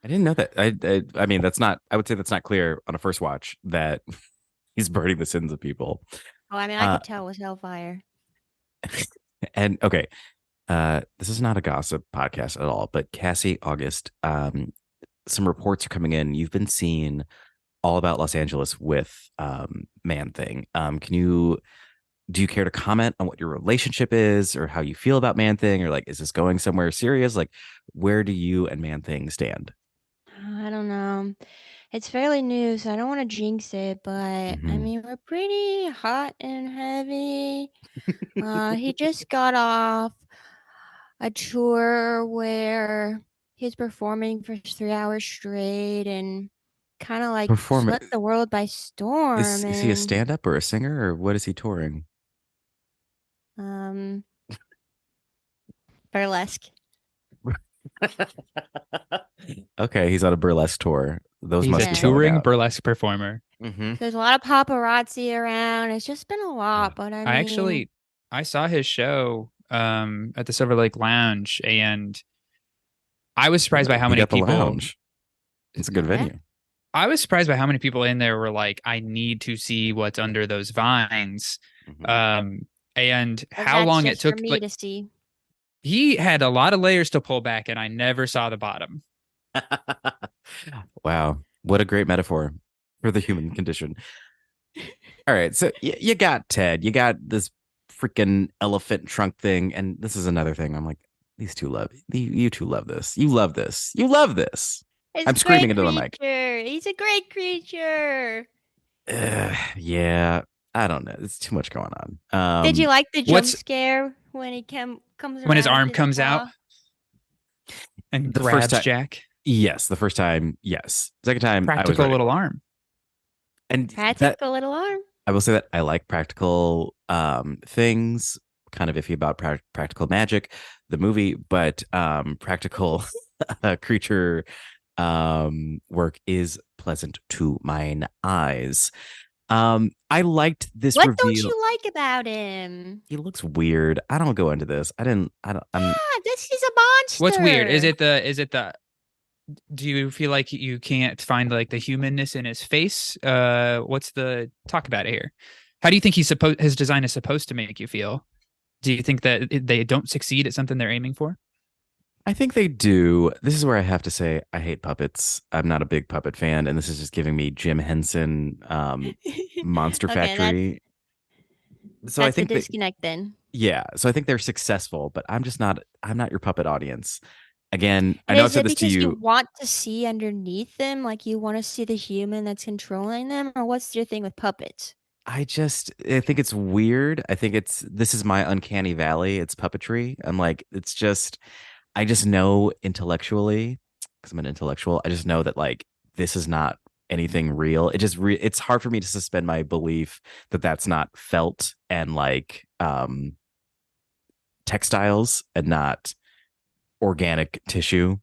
I didn't know that. I mean, that's not. I would say that's not clear on a first watch that he's burning the sins of people.
Oh, I mean, I could tell it was hellfire.
And okay, this is not a gossip podcast at all. But Cassie, August, some reports are coming in. You've been seeing all about Los Angeles with Man Thing. Do you care to comment on what your relationship is or how you feel about Man Thing, or like, is this going somewhere serious? Like, where do you and Man Thing stand?
I don't know. It's fairly new, so I don't want to jinx it, but I mean, we're pretty hot and heavy. He just got off a tour where he's performing for 3 hours straight and kind of like swept the world by storm.
Is he a stand-up or a singer, or what is he touring?
Burlesque.
Okay, he's on a burlesque tour. Those
He's
must
a
be sold
touring
out.
burlesque performer.
There's a lot of paparazzi around. It's just been a lot, but I mean,
I saw his show at the Silver Lake Lounge, and I was surprised by how
We
many
got the
people.
lounge. It's a good
Yeah.
venue.
I was surprised by how many people in there were like, I need to see what's under those vines. And how
that's
long it
just for
took.
me
Like,
to see.
he had a lot of layers to pull back, and I never saw the bottom.
Wow, what a great metaphor for the human condition. All right, so you got Ted, you got this freaking elephant trunk thing, and this is another thing. I'm like, you two love this. You love this. You love this.
It's
I'm
a
screaming
great
into the mic.
creature. He's a great creature.
Yeah, I don't know. It's too much going on.
Did you like the jump
what's-
scare when he comes
When his
around
arm
his
comes
claw?
out and
The
grabs
first time-
Jack?
Yes, the first time, yes. Second time, I was
Practical
ready.
little arm.
And
Practical little arm.
I will say that I like practical things. Kind of iffy about practical magic, the movie, but practical creature work is pleasant to mine eyes. I liked this
What
reveal.
don't you like about him?
He looks weird. I don't go into this. I'm
This is a monster.
What's weird? Is it the do you feel like you can't find like the humanness in his face? What's the talk about it here? How do you think his design is supposed to make you feel? Do you think that they don't succeed at something they're aiming for?
I think they do. This is where I have to say I hate puppets. I'm not a big puppet fan, and this is just giving me Jim Henson Monster
Okay,
Factory. So
That's
I think
the disconnect then.
yeah. So I think they're successful, but I'm not your puppet audience. Again, I
And
know I
is
said
it
this to
because
you.
you want to see underneath them, like you want to see the human that's controlling them, or what's your thing with puppets?
I think it's weird. I think this is my uncanny valley. It's puppetry. I'm like, I just know intellectually, because I'm an intellectual, I just know that like this is not anything real. It's hard for me to suspend my belief that that's not felt and like textiles and not organic tissue.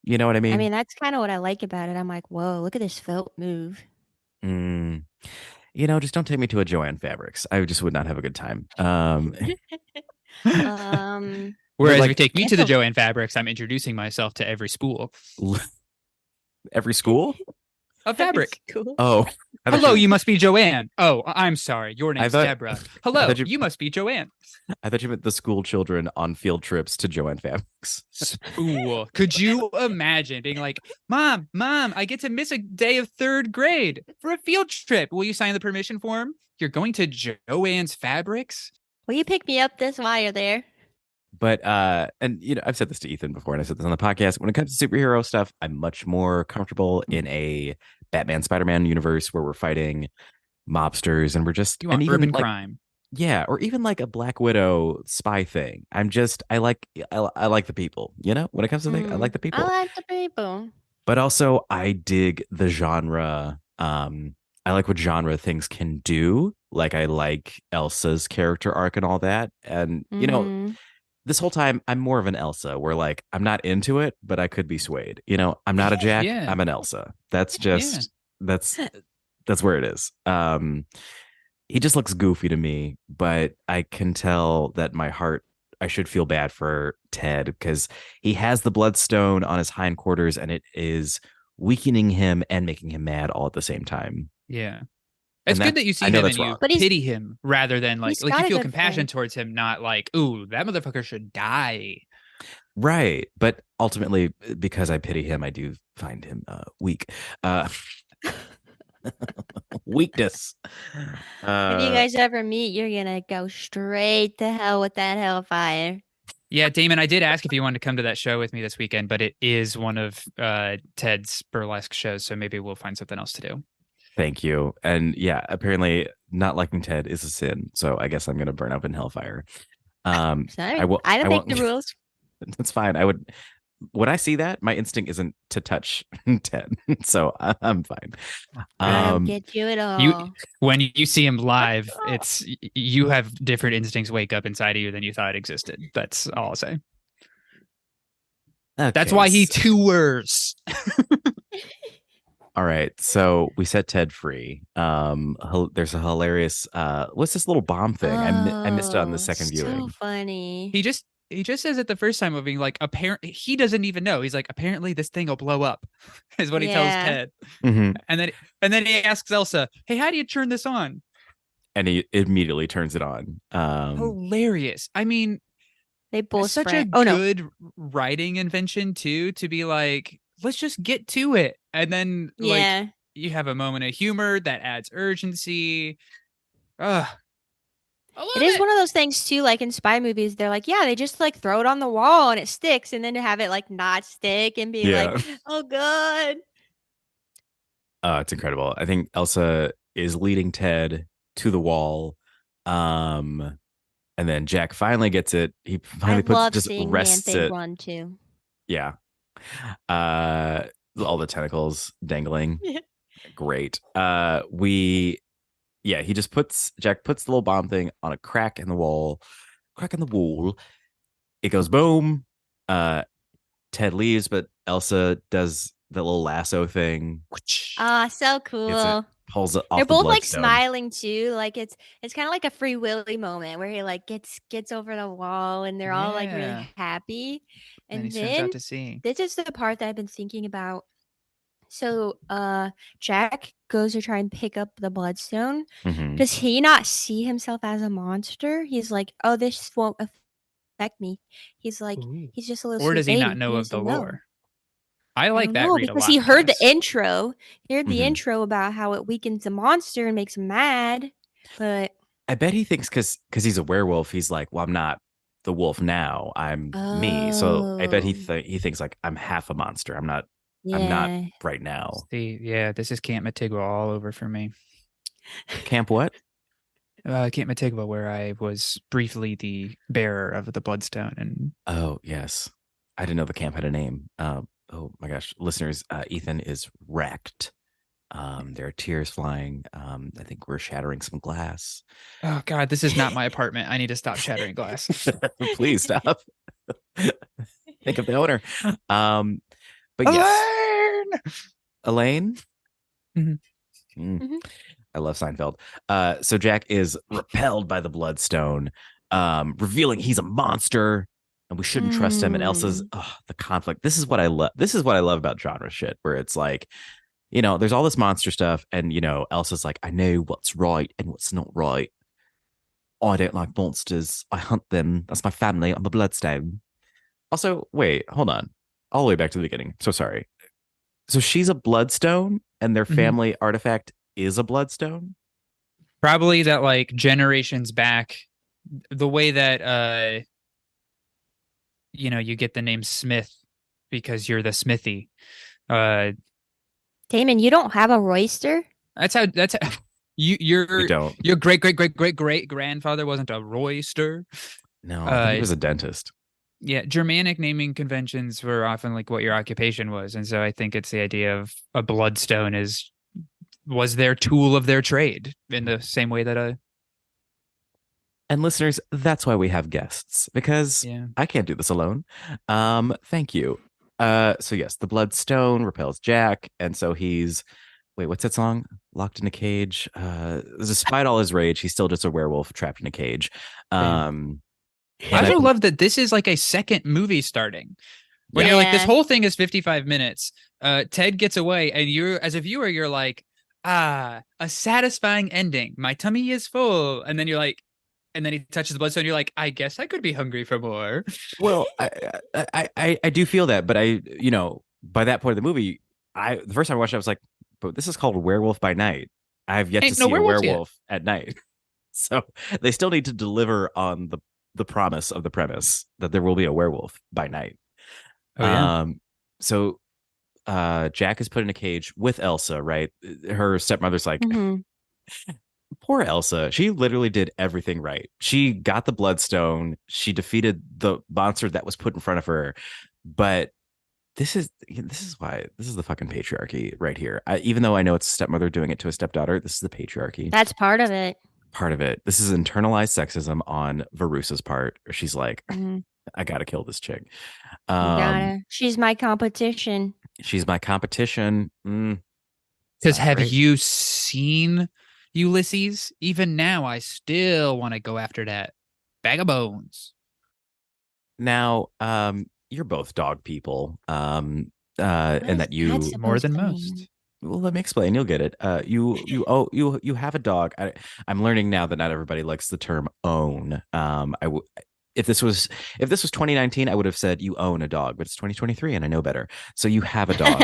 You know what I mean?
I mean, that's kind of what I like about it. I'm like, whoa, look at this felt move.
Just don't take me to a Joanne Fabrics. I just would not have a good time.
Whereas
like-
if you take me to the Joanne Fabrics, I'm introducing myself to every spool
Every school?
of fabric.
Cool.
Oh,
Hello, you must be Joanne. Oh, I'm sorry. Your name's
thought-
Deborah. Hello,
you-
you must be Joanne.
I thought you meant the school children on field trips to Joanne Fabrics.
Ooh, could you imagine being like, Mom, I get to miss a day of 3rd grade for a field trip. Will you sign the permission form? You're going to Joanne's Fabrics?
Will you pick me up this while you're there?
But and you know, I've said this to Ethan before, and I said this on the podcast. When it comes to superhero stuff, I'm much more comfortable in a Batman, Spider-Man universe where we're fighting mobsters and we're just
You want
and even
urban
like,
crime.
yeah, or even like a Black Widow spy thing. I like the people. You know, when it comes to things, I like the people.
I like the people.
But also, I dig the genre. I like what genre things can do. Like I like Elsa's character arc and all that. And you know,
Mhm.
this whole time I'm more of an Elsa, where like I'm not into it, but I could be swayed. You know, I'm not a Jack.
Yeah.
I'm an Elsa. That's just that's where it is. He just looks goofy to me, but I can tell that my heart, I should feel bad for Ted because he has the bloodstone on his hindquarters and it is weakening him and making him mad all at the same time.
Yeah.
And
It's good that you see
I know
him
that's
and you
wrong.
But he's-
pity him rather than like
he's
you
got a
feel
good
compassion
friend.
towards him, not like, ooh, that motherfucker should die.
Right. But ultimately, because I pity him, I do find him weak. Weakness.
If you guys ever meet, you're gonna go straight to hell with that hellfire.
Yeah, Damon, I did ask if you wanted to come to that show with me this weekend, but it is one of Ted's burlesque shows, so maybe we'll find something else to do.
Thank you. And yeah, apparently not liking Ted is a sin. So I guess I'm going to burn up in hellfire.
Sorry,
I will-
I
I
don't
won't-
make the rules.
That's fine. When I see that, my instinct isn't to touch Ted. So I'm fine.
I don't get you at all.
When you see him live, it's you have different instincts wake up inside of you than you thought existed. That's all I'll say. That's
Okay,
why he
so-
tours.
All right. So we set Ted free. There's a hilarious what's this little bomb thing? I missed it on the second viewing.
So funny.
He just says it the first time of being like, apparently he doesn't even know. He's like, apparently this thing will blow up, is what he tells
Yeah.
Ted.
Mhm.
And then he asks Elsa, hey, how do you turn this on?
And he immediately turns it on.
Hilarious. I mean,
They both
it's such
friend-
a
Oh no,
good writing invention too, to be like, let's just get to it. And then like
yeah.
you have a moment of humor that adds urgency. Ugh. I love
It is one of those things too, like in spy movies, they're like, yeah, they just like throw it on the wall and it sticks, and then to have it like not stick and be
Yeah.
like, oh god.
It's incredible. I think Elsa is leading Ted to the wall. And then Jack finally gets it. He finally
I love
just
seeing
rests
Manthe
it.
run too.
Yeah. All the tentacles dangling.
Yeah.
Great. Jack puts the little bomb thing on a crack in the wall. It goes boom. Ted leaves, but Elsa does the little lasso thing.
Ah, so cool.
Pulls it off.
They're
the
both like
bloodstone.
smiling too. Like it's kind of like a Free Willy moment where he like gets over the wall and they're all like
Yeah.
really happy.
And
And
he swims
then
out to sea.
this is the part that I've been thinking about. So Jack goes to try and pick up the bloodstone.
Mhm.
Does he not see himself as a monster? He's like, oh, this won't affect me. He's like,
Ooh.
he's just a little
Or does
sweet
he
baby.
not know of the
doesn't know.
lore? I
I
like
don't
that
know,
read a
because
lot.
he heard the
yes.
intro. He heard the
Mhm.
intro about how it weakens the monster and makes him mad. But
I bet he thinks because he's a werewolf, he's like, well, I'm not the wolf now. I'm me. So I bet he
Oh.
he thinks like I'm half a monster. I'm not
yeah,
right now.
See, yeah, this is Camp Matigua all over for me.
Camp what?
Camp Matigua, where I was briefly the bearer of the bloodstone, and
Oh, yes. I didn't know the camp had a name. Oh my gosh, listeners, Ethan is wrecked. There are tears flying. I think we're shattering some glass.
oh god, this is not my apartment. I need to stop shattering glass.
Please stop. Think of the owner. But yes, Elaine.
Mhm.
Mhm.
I love Seinfeld. So Jack is repelled by the bloodstone, revealing he's a monster and we shouldn't trust him. And Elsa's the conflict. This is what I love. This is what I love about genre shit, where it's like there's all this monster stuff, and Elsa's like, I know what's right and what's not right. I don't like monsters. I hunt them. That's my family. I'm a bloodstone. Also, wait, hold on. All the way back to the beginning. So sorry. So she's a bloodstone, and their family artifact is a bloodstone?
Probably that, like, generations back, the way that you get the name Smith because you're the smithy.
Damon, you don't have a Royster?
That's how
We don't.
your great grandfather wasn't a Royster.
No, I think he was a dentist.
Yeah, Germanic naming conventions were often like what your occupation was, and so I think it's the idea of a bloodstone was their tool of their trade in the same way that
And listeners, that's why we have guests, because I can't do this alone. Thank you. So yes, the bloodstone repels Jack, and so he's what's that song? Locked in a cage. Despite all his rage, he's still just a werewolf trapped in a cage.
I also love that this is like a second movie starting. When you're like, this whole thing is 55 minutes. Ted gets away, and you're, as a viewer, you're like, a satisfying ending. My tummy is full. And then you're like, and then he touches the bloodstone. You're like, I guess I could be hungry for more.
Well, I do feel that, but by that point of the movie, the first time I watched it, I was like, but this is called Werewolf by Night. I've yet to see a werewolf at night. So they still need to deliver on the promise of the premise that there will be a werewolf by night.
Oh, yeah.
So Jack is put in a cage with Elsa, right? Her stepmother's like, poor Elsa. She literally did everything right. She got the bloodstone. She defeated the monster that was put in front of her. But this is the fucking patriarchy right here. Even though I know it's a stepmother doing it to a stepdaughter, this is the patriarchy.
That's part of it.
This is internalized sexism on Verusa's part. She's like, I gotta kill this chick.
She's my competition.
She's my competition.
Because have you seen Ulysses? Even now, I still want to go after that bag of bones.
Now, you're both dog people, and that you
more than most.
Well, let me explain. You'll get it. You have a dog. I'm learning now that not everybody likes the term own. If this was 2019, I would have said you own a dog, but it's 2023, and I know better. So you have a dog.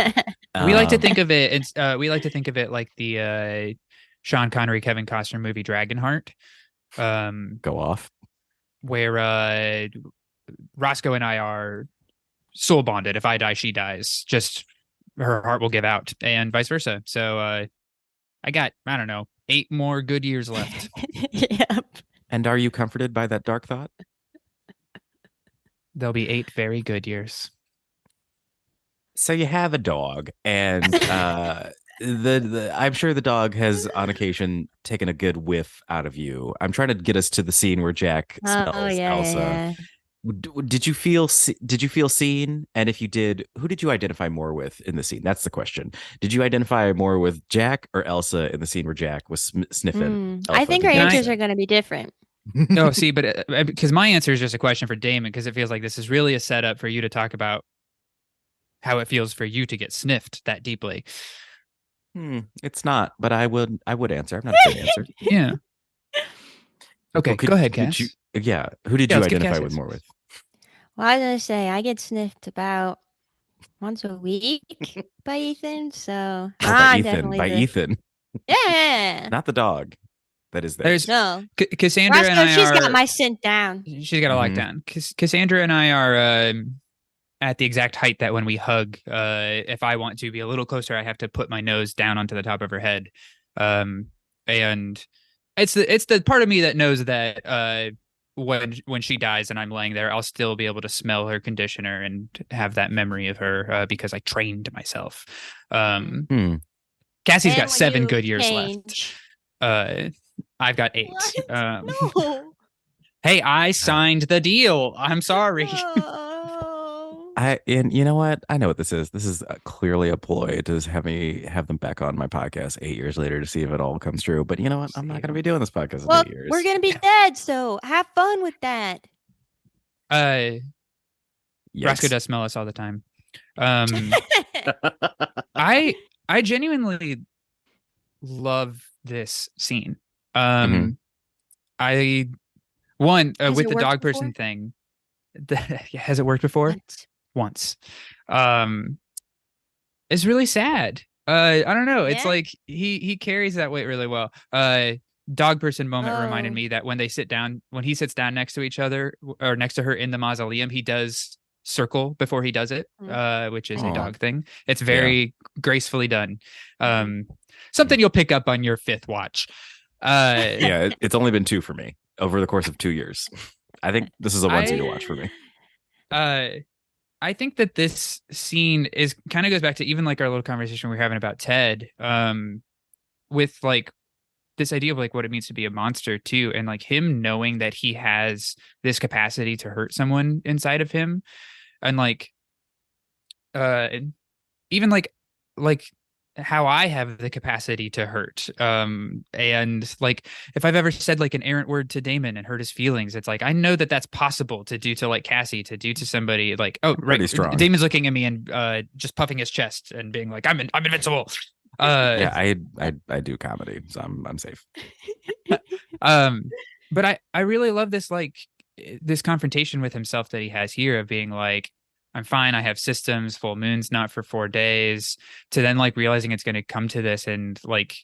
We like to think of it. We like to think of it like the Sean Connery, Kevin Costner movie Dragonheart.
Go off.
Where Roscoe and I are soul bonded. If I die, she dies. Just her heart will give out, and vice versa. So I got, I don't know, 8 more good years left.
Yep.
And are you comforted by that dark thought?
There'll be 8 very good years.
So you have a dog, and I'm sure the dog has on occasion taken a good whiff out of you. I'm trying to get us to the scene where Jack smells Elsa.
Yeah.
Did you feel seen? And if you did, who did you identify more with in the scene? That's the question. Did you identify more with Jack or Elsa in the scene where Jack was sniffing?
I think our answers are going to be different.
No, see, but because my answer is just a question for Damon, because it feels like this is really a setup for you to talk about how it feels for you to get sniffed that deeply.
It's not, but I would answer. I'm not a good answer.
Yeah. Okay, go ahead, Cass.
Who did you identify with more with?
Well, I was going to say, I get sniffed about once a week by Ethan, so
By Ethan.
Yeah.
Not the dog that is there.
No.
Cassandra and I
she's got my scent down.
She's got a lockdown. Cassandra and I are at the exact height that when we hug, if I want to be a little closer, I have to put my nose down onto the top of her head. And it's the part of me that knows that when she dies and I'm laying there, I'll still be able to smell her conditioner and have that memory of her because I trained myself. Cassie's got 7 good years left. I've got 8.
No.
Hey, I signed the deal. I'm sorry.
And you know what? I know what this is. This is clearly a ploy to have them back on my podcast 8 years later to see if it all comes true. But you know what? I'm not going to be doing this podcast in 8 years.
We're going to be dead, so have fun with that.
Roscoe does smell us all the time. I genuinely love this scene.
Mhm.
I
Has
with
it
the
worked
dog person
before?
thing. Has it worked before?
Once.
Once. Um, it's really sad. I don't know. It's
Yeah.
like he carries that weight really well. Dog person moment reminded
Oh.
me that when he sits down next to each other or next to her in the mausoleum, he does circle before he does it, which is a
Aw.
dog thing. It's
Yeah.
very gracefully done. Something you'll pick up on your fifth watch.
Yeah, it's only been 2 for me over the course of 2 years. I think this is a one scene to watch for me.
I think that this scene is kind of goes back to even like our little conversation we were having about Ted, with like this idea of like what it means to be a monster too, and like him knowing that he has this capacity to hurt someone inside of him, and like even like how I have the capacity to hurt. And like if I've ever said like an errant word to Damon and hurt his feelings, it's like I know that that's possible to do to like Cassie, to do to somebody. Like, oh, right,
Pretty strong.
Damon's looking at me and just puffing his chest and being like, I'm invincible.
Yeah, I do comedy, so I'm safe.
But I really love this like this confrontation with himself that he has here of being like, I'm fine, I have systems, full moon's not for 4 days, to then like realizing it's going to come to this, and like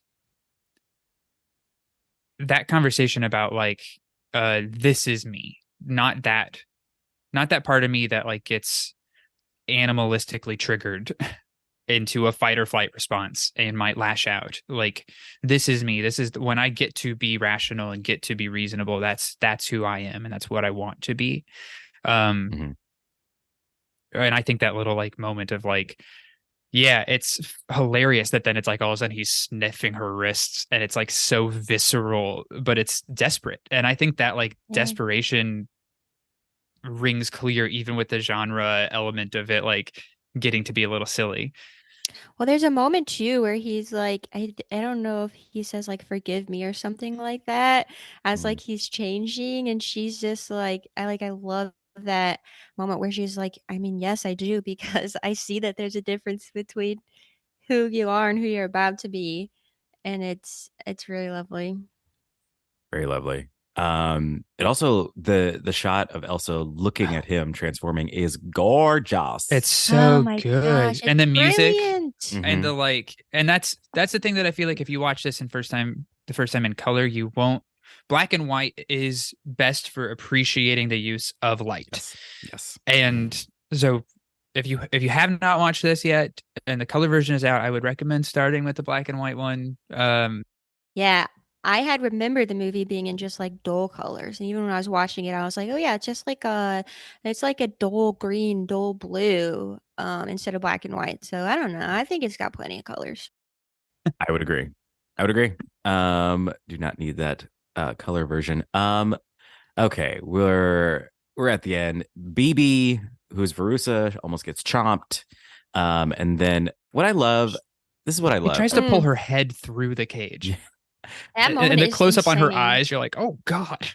that conversation about like this is me, not that part of me that like gets animalistically triggered into a fight or flight response and might lash out. Like, this is me. This is when I get to be rational and get to be reasonable. That's who I am, and that's what I want to be. And I think that little like moment of like, yeah, it's hilarious that then it's like all of a sudden he's sniffing her wrists, and it's like so visceral, but it's desperate. And I think that like desperation rings clear even with the genre element of it, like getting to be a little silly.
Well, there's a moment too where he's like, I don't know if he says like forgive me or something like that, as like he's changing, and she's just like, I love that moment where she's like, I mean, yes, I do, because I see that there's a difference between who you are and who you're about to be, and it's really lovely.
Very lovely. It also the shot of Elsa looking at him transforming is gorgeous.
It's so
Oh my
good.
gosh,
And the
it's
music
brilliant.
and the like, and that's the thing that I feel like if you watch this the first time in color, you won't. Black and white is best for appreciating the use of light.
Yes.
And so if you have not watched this yet and the color version is out, I would recommend starting with the black and white one.
Yeah, I had remembered the movie being in just like dull colors, and even when I was watching it, I was like, oh yeah, it's just like it's like a dull green, dull blue, instead of black and white. So I don't know. I think it's got plenty of colors.
I would agree. Do not need that color version. Okay, we're at the end. BB, who's Verusa, almost gets chomped. And then this is what I love.
He tries to pull her head through the cage.
That moment
and the
is
close up on her
insane.
eyes, you're like, oh God.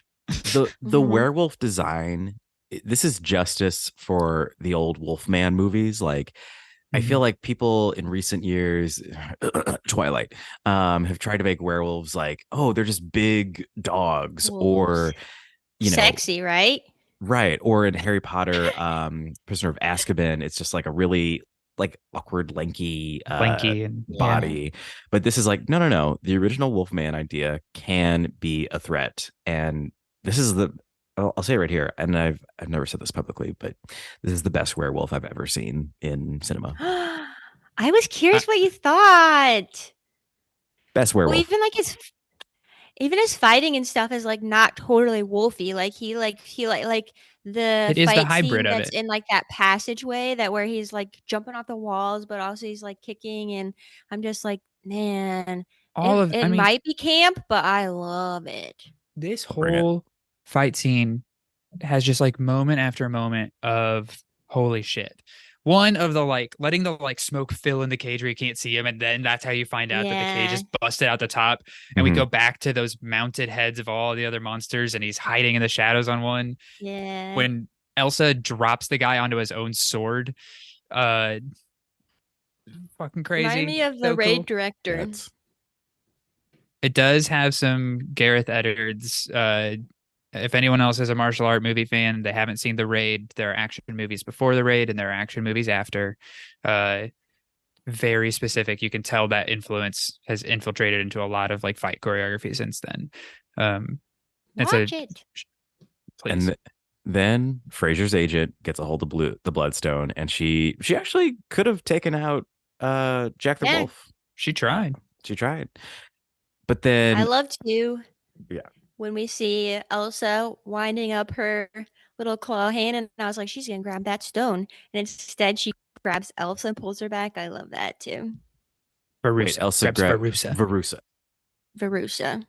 The werewolf design, this is justice for the old Wolfman movies. Like, I feel like people in recent years, Twilight, have tried to make werewolves like, oh, they're just big dogs, or
sexy, right?
Right. Or in Harry Potter, Prisoner of Azkaban, it's just like a really like awkward, lanky
and
body. But this is like, no. The original Wolfman idea can be a threat. And this is I'll say it right here. And I've never said this publicly, but this is the best werewolf I've ever seen in cinema.
I was curious what you thought.
Best werewolf.
Well, even his fighting and stuff is like not totally wolfy. Like he like the
it is
fight
the hybrid
scene
of
that's
it.
in like that passageway that where he's like jumping off the walls, but also he's like kicking, and I'm just like, man, it might be camp, but I love it.
This whole fight scene has just like moment after moment of holy shit. One of the like letting the like smoke fill in the cage where you can't see him, and then that's how you find out that the cage is busted out the top. And we go back to those mounted heads of all the other monsters, and he's hiding in the shadows on one.
Yeah.
When Elsa drops the guy onto his own sword, fucking crazy.
Remind me of the
So
raid
cool.
director.
That's
It does have some Gareth Edwards. If anyone else is a martial art movie fan, they haven't seen The Raid. There are action movies before The Raid and there are action movies after. Very specific. You can tell that influence has infiltrated into a lot of like fight choreography since then.
Watch it.
And
Please.
then Fraser's agent gets a hold of the bloodstone, and she actually could have taken out Jack the
Yeah.
Wolf.
She tried.
She tried. But then
I love to.
Yeah.
When we see Elsa winding up her little claw hand, and I was like, she's gonna grab that stone, and instead she grabs Elsa and pulls her back. I love that too.
wait, Elsa
grabs
Verusa.
Verusa.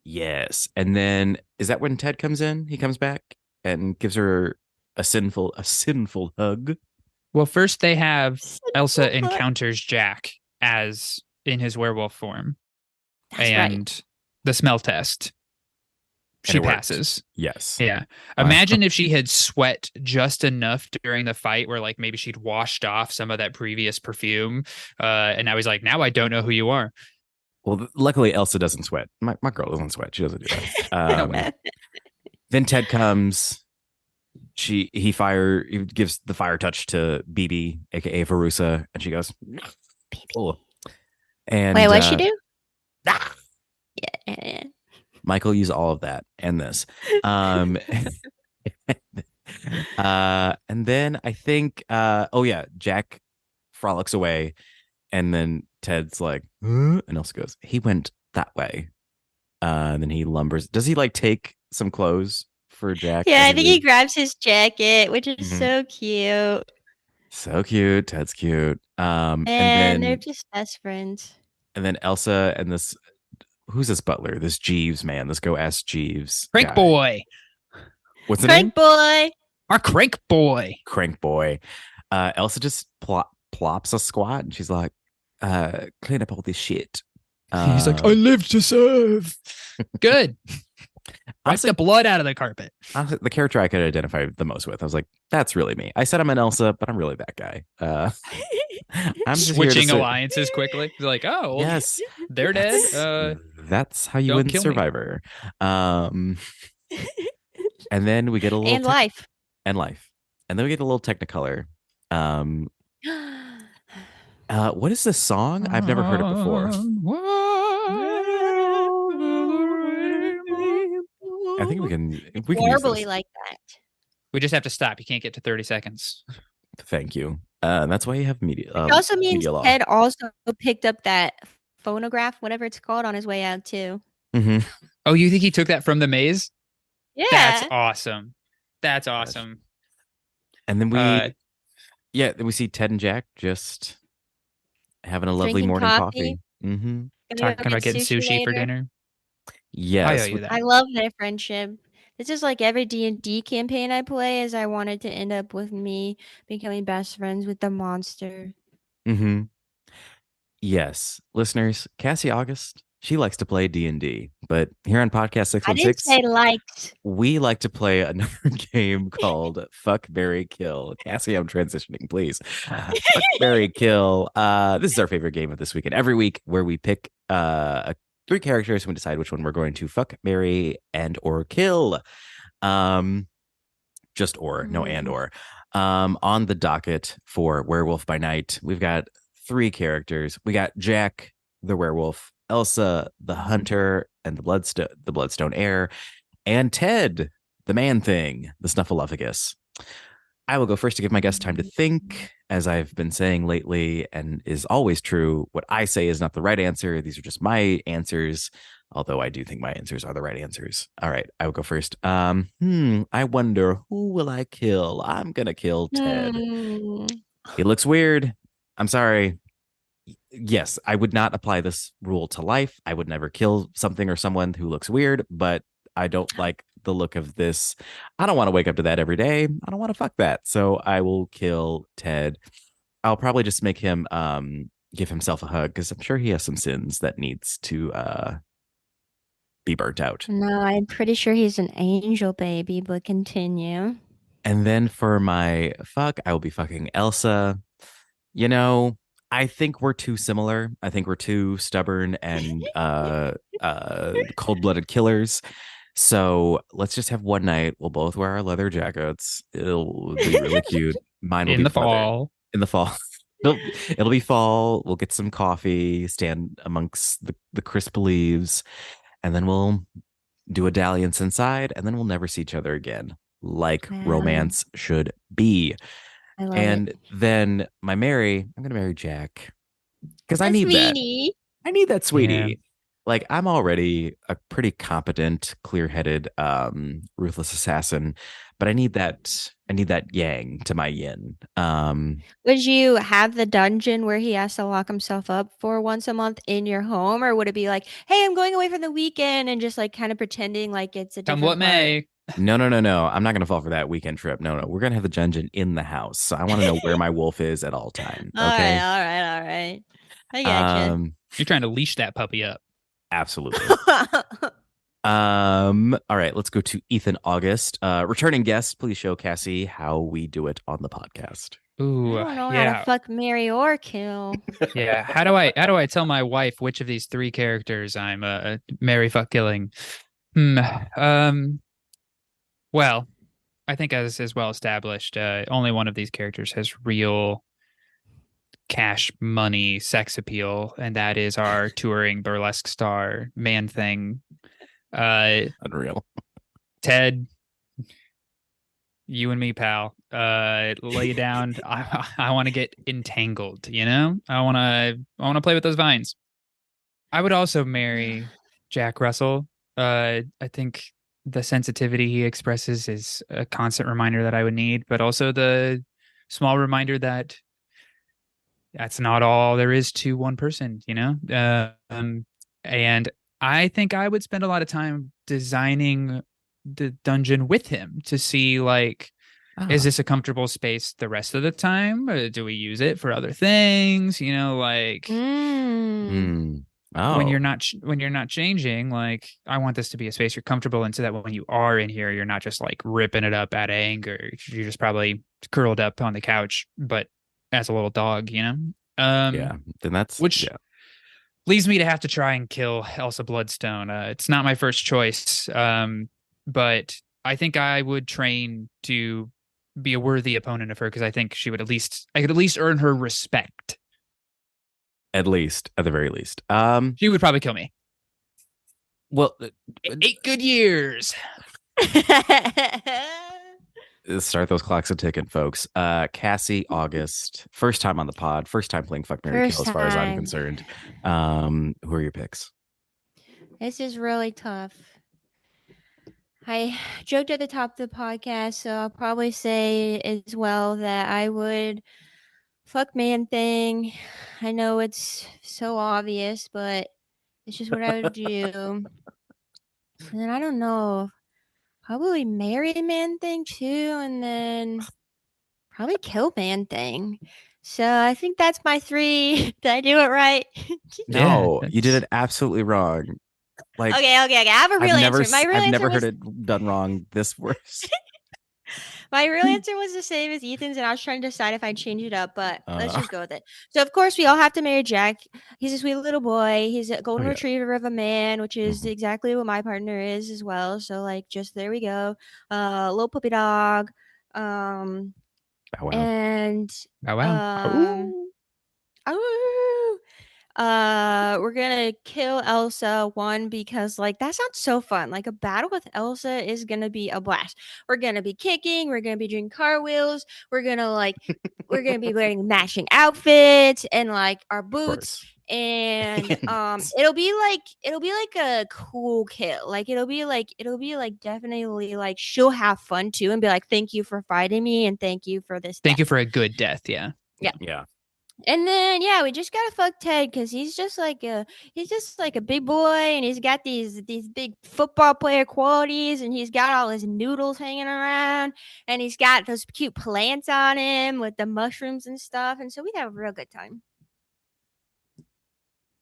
Yes. And then is that when Ted comes in? He comes back and gives her a sinful hug.
Well, first they have Elsa
Sinful hug.
encounters Jack as in his werewolf form.
That's
and
right.
the smell test.
And
She
it worked.
passes.
Yes.
Yeah. Imagine if she had sweat just enough during the fight where like maybe she'd washed off some of that previous perfume. And I was like, now I don't know who you are.
Well, luckily Elsa doesn't sweat. My girl doesn't sweat. She doesn't do that.
No, man.
Then Ted comes. He gives the fire touch to BB, aka Verusa, and she goes, oh. And
Wait, what'd she do?
Ah!
Yeah.
Michael used all of that and this. And then I think Jack frolics away, and then Ted's like, huh? And Elsa goes, he went that way. And then he lumbers. Does he like take some clothes for Jack?
Yeah,
as
I think
leaves?
he grabs his jacket, which is
Mhm.
so cute.
So cute. Ted's cute.
And
and
they're
then
just best friends.
Elsa and this, who's this butler? This Jeeves man. Let's go ask Jeeves.
Crank
guy.
Boy.
What's the name?
Crank boy.
Our crank boy.
Crank Boy. Elsa just plops a squat, and she's like, clean up all this shit.
He's like, I live to serve. Good. Wipe
Honestly,
the blood out of the carpet.
the character I could identify the most with. I was like, that's really me. I said I'm an Elsa, but I'm really that guy. I'm just here to
Switching
say-
alliances quickly. He's like, oh, well,
Yes,
they're dead.
that's how you
don't
win
kill me.
Survivor. And then we get a little
And life.
and life, and then we get a little Technicolor. What is this song? I've never heard it before. I think we can use
Warbly
this.
like that.
We just have to stop. You can't get to 30 seconds.
Thank you. That's why you have media.
It also means
media law.
Ted also picked up that phonograph, whatever it's called, on his way out too.
Mhm.
Oh, you think he took that from the maze?
Yeah.
That's awesome. That's awesome.
And then we,
Uh,
then we see Ted and Jack just having a lovely
Drinking
morning
coffee.
coffee. Mm-hmm.
Gonna go
talking about
get
getting sushi for
later.
dinner.
Yes.
I owe you that.
I love their friendship. This is like every D&D campaign I play, is I wanted to end up with me becoming best friends with the monster.
Mm-hmm. Yes, listeners, Cassie August, she likes to play D&D, but here on Podcast
I didn't
616,
say liked.
we like to play another game called Fuck, Marry, Kill. Cassie, I'm transitioning, please. Fuck, Marry, Kill. This is our favorite game of this week, and every week where we pick 3 characters and we decide which one we're going to fuck, marry, and or kill. Just or, no and or. On the docket for Werewolf by Night, we've got 3 characters. We got Jack, the werewolf, Elsa, the hunter, and the bloodstone heir, and Ted, the man thing, the snuffleupagus. I will go first to give my guests time to think, as I've been saying lately, and is always true. What I say is not the right answer. These are just my answers, although I do think my answers are the right answers. All right, I will go first. I wonder, who will I kill? I'm gonna kill Ted. He looks weird. I'm sorry. Yes, I would not apply this rule to life. I would never kill something or someone who looks weird, but I don't like the look of this. I don't want to wake up to that every day. I don't want to fuck that. So I will kill Ted. I'll probably just make him give himself a hug, because I'm sure he has some sins that needs to be burnt out.
No, I'm pretty sure he's an angel baby, but continue.
And then for my fuck, I will be fucking Elsa. You know, I think we're too similar. I think we're too stubborn and cold-blooded killers. So let's just have one night. We'll both wear our leather jackets. It'll be really cute. Mine will
In
be
the
leather.
fall.
In the fall. It'll be fall. We'll get some coffee, stand amongst the crisp leaves, and then we'll do a dalliance inside, and then we'll never see each other again, like
Wow.
romance should be.
I love
And
it.
then I'm gonna marry Jack because I
That's
need that.
sweetie.
I need that, sweetie.
Yeah.
Like, I'm already a pretty competent, clear-headed, ruthless assassin, but I need that yang to my yin.
Would you have the dungeon where he has to lock himself up for once a month in your home, or would it be like, hey, I'm going away for the weekend and just like kind of pretending like it's a
Come
different
what
part?
may.
No. I'm not gonna fall for that weekend trip. No. We're gonna have the dungeon in the house. So I want to know where my wolf is at all time.
All
Okay.
right. I gotcha.
You're trying to leash that puppy up.
Absolutely. All right, let's go to Ethan August. Returning guest, please show Cassie how we do it on the podcast.
Ooh,
I don't know how
yeah.
to fuck, marry, or kill.
Yeah. How do I tell my wife which of these three characters I'm marry, fuck, killing? Well, I think as is well established, only one of these characters has real cash money sex appeal, and that is our touring burlesque star Man Thing.
Unreal.
Ted, you and me, pal. Lay down. I want to get entangled, you know? I want to play with those vines. I would also marry Jack Russell. I think the sensitivity he expresses is a constant reminder that I would need, but also the small reminder that that's not all there is to one person, you know? And I think I would spend a lot of time designing the dungeon with him to see, like, is this a comfortable space the rest of the time? Or do we use it for other things? You know, like when you're not changing, like, I want this to be a space you're comfortable in, so that when you are in here, you're not just like ripping it up out of anger. You're just probably curled up on the couch, but as a little dog, you know?
Yeah, then that's
leads me to have to try and kill Elsa Bloodstone. It's not my first choice, but I think I would train to be a worthy opponent of her, because I think I could at least earn her respect.
At the very least.
She would probably kill me.
Well,
8 good years.
Start those clocks a ticking, folks. Cassie August, first time on the pod, first time playing Fuck, Marry, Kill, as far as I'm concerned. Who are your picks?
This is really tough. I joked at the top of the podcast, so I'll probably say as well that I would fuck Man Thing. I know it's so obvious, but it's just what I would do. And then I don't know. Probably marry Man Thing too, and then probably kill Man Thing. So I think that's my 3. Did I do it right?
No, you did it absolutely wrong. Like,
okay. I have a real answer.
I've never heard it done wrong this worse.
My real answer was the same as Ethan's, and I was trying to decide if I'd change it up, but let's just go with it. So, of course, we all have to marry Jack. He's a sweet little boy. He's a golden retriever of a man, which is exactly what my partner is as well. So, like, just there we go. Little puppy dog. And we're gonna kill Elsa, one, because like that sounds so fun. Like a battle with Elsa is gonna be a blast. We're gonna be kicking, we're gonna be doing cartwheels, we're gonna be wearing matching outfits and like our boots, and it'll be like a cool kill. Like it'll be like definitely like she'll have fun too and be like, thank you for fighting me and thank you for this.
Thank you for a good death. Yeah.
And then we just gotta fuck Ted, because he's just like a big boy, and he's got these big football player qualities, and he's got all his noodles hanging around, and he's got those cute plants on him with the mushrooms and stuff, and so we'd have a real good time.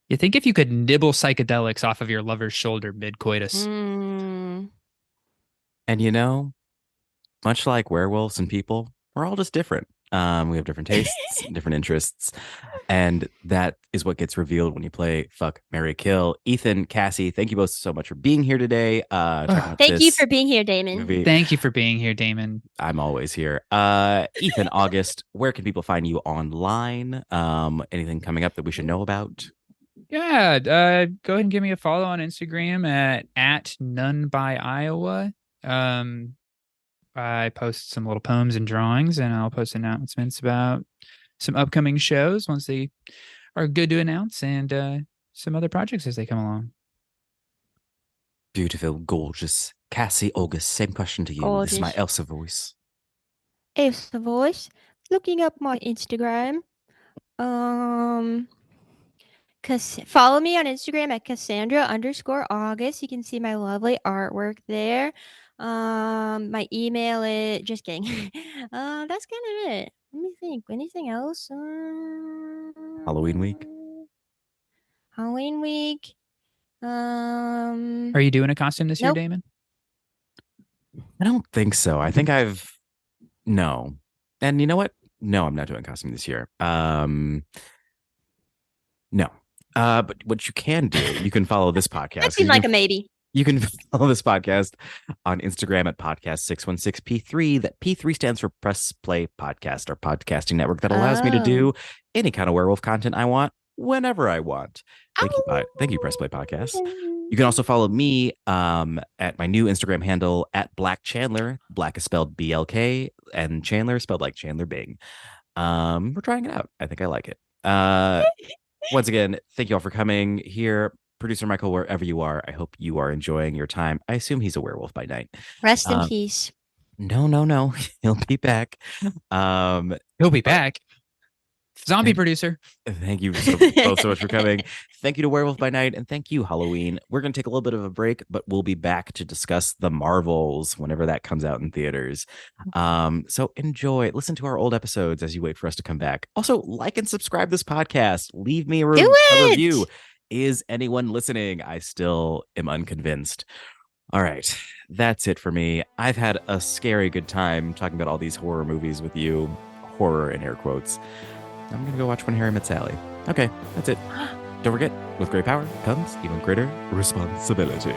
You think if you could nibble psychedelics off of your lover's shoulder mid-coitus?
And you know, much like werewolves and people, we're all just different. We have different tastes, different interests, and that is what gets revealed when you play Fuck, Marry, Kill. Ethan, Cassie, thank you both so much for being here today.
Thank you for being here, Damon.
movie.
Thank you for being here, Damon.
I'm always here. Ethan, August, where can people find you online? Anything coming up that we should know about?
Yeah, go ahead and give me a follow on Instagram at None by Iowa. I post some little poems and drawings, and I'll post announcements about some upcoming shows once they are good to announce, and some other projects as they come along.
Beautiful, gorgeous. Cassie, August, same question to you. This is my
Gorgeous.
Elsa voice.
Elsa voice. Looking up my Instagram. Follow me on Instagram at Cassandra_August. You can see my lovely artwork there. My email is just kidding. That's kind of it. Let me think. Anything else?
Halloween week.
Halloween week.
Are you doing a costume this year,
Nope.
Damon?
I don't think so. I think no. And you know what? No, I'm not doing costume this year. No. But what you can do, you can follow this podcast.
That seemed like a maybe.
You can follow this podcast on Instagram at podcast616p3. That P3 stands for Press Play Podcast, our podcasting network that allows me to do any kind of werewolf content I want, whenever I want. Thank you, Press Play Podcast. You can also follow me at my new Instagram handle at Black Chandler. Black is spelled BLK, and Chandler is spelled like Chandler Bing. We're trying it out. I think I like it. Once again, thank you all for coming here. Producer Michael, wherever you are, I hope you are enjoying your time. I assume he's a werewolf by night.
Rest in peace.
No. He'll be back.
He'll be back. Zombie producer.
Thank you both so much for coming. Thank you to Werewolf by Night, and thank you, Halloween. We're going to take a little bit of a break, but we'll be back to discuss the Marvels whenever that comes out in theaters. So enjoy. Listen to our old episodes as you wait for us to come back. Also, like and subscribe this podcast. Leave me a review. Is anyone listening? I still am unconvinced. All right, that's it for me. I've had a scary good time talking about all these horror movies with you. Horror in air quotes. I'm going to go watch When Harry Met Sally. Okay, that's it. Don't forget, with great power comes even greater responsibility.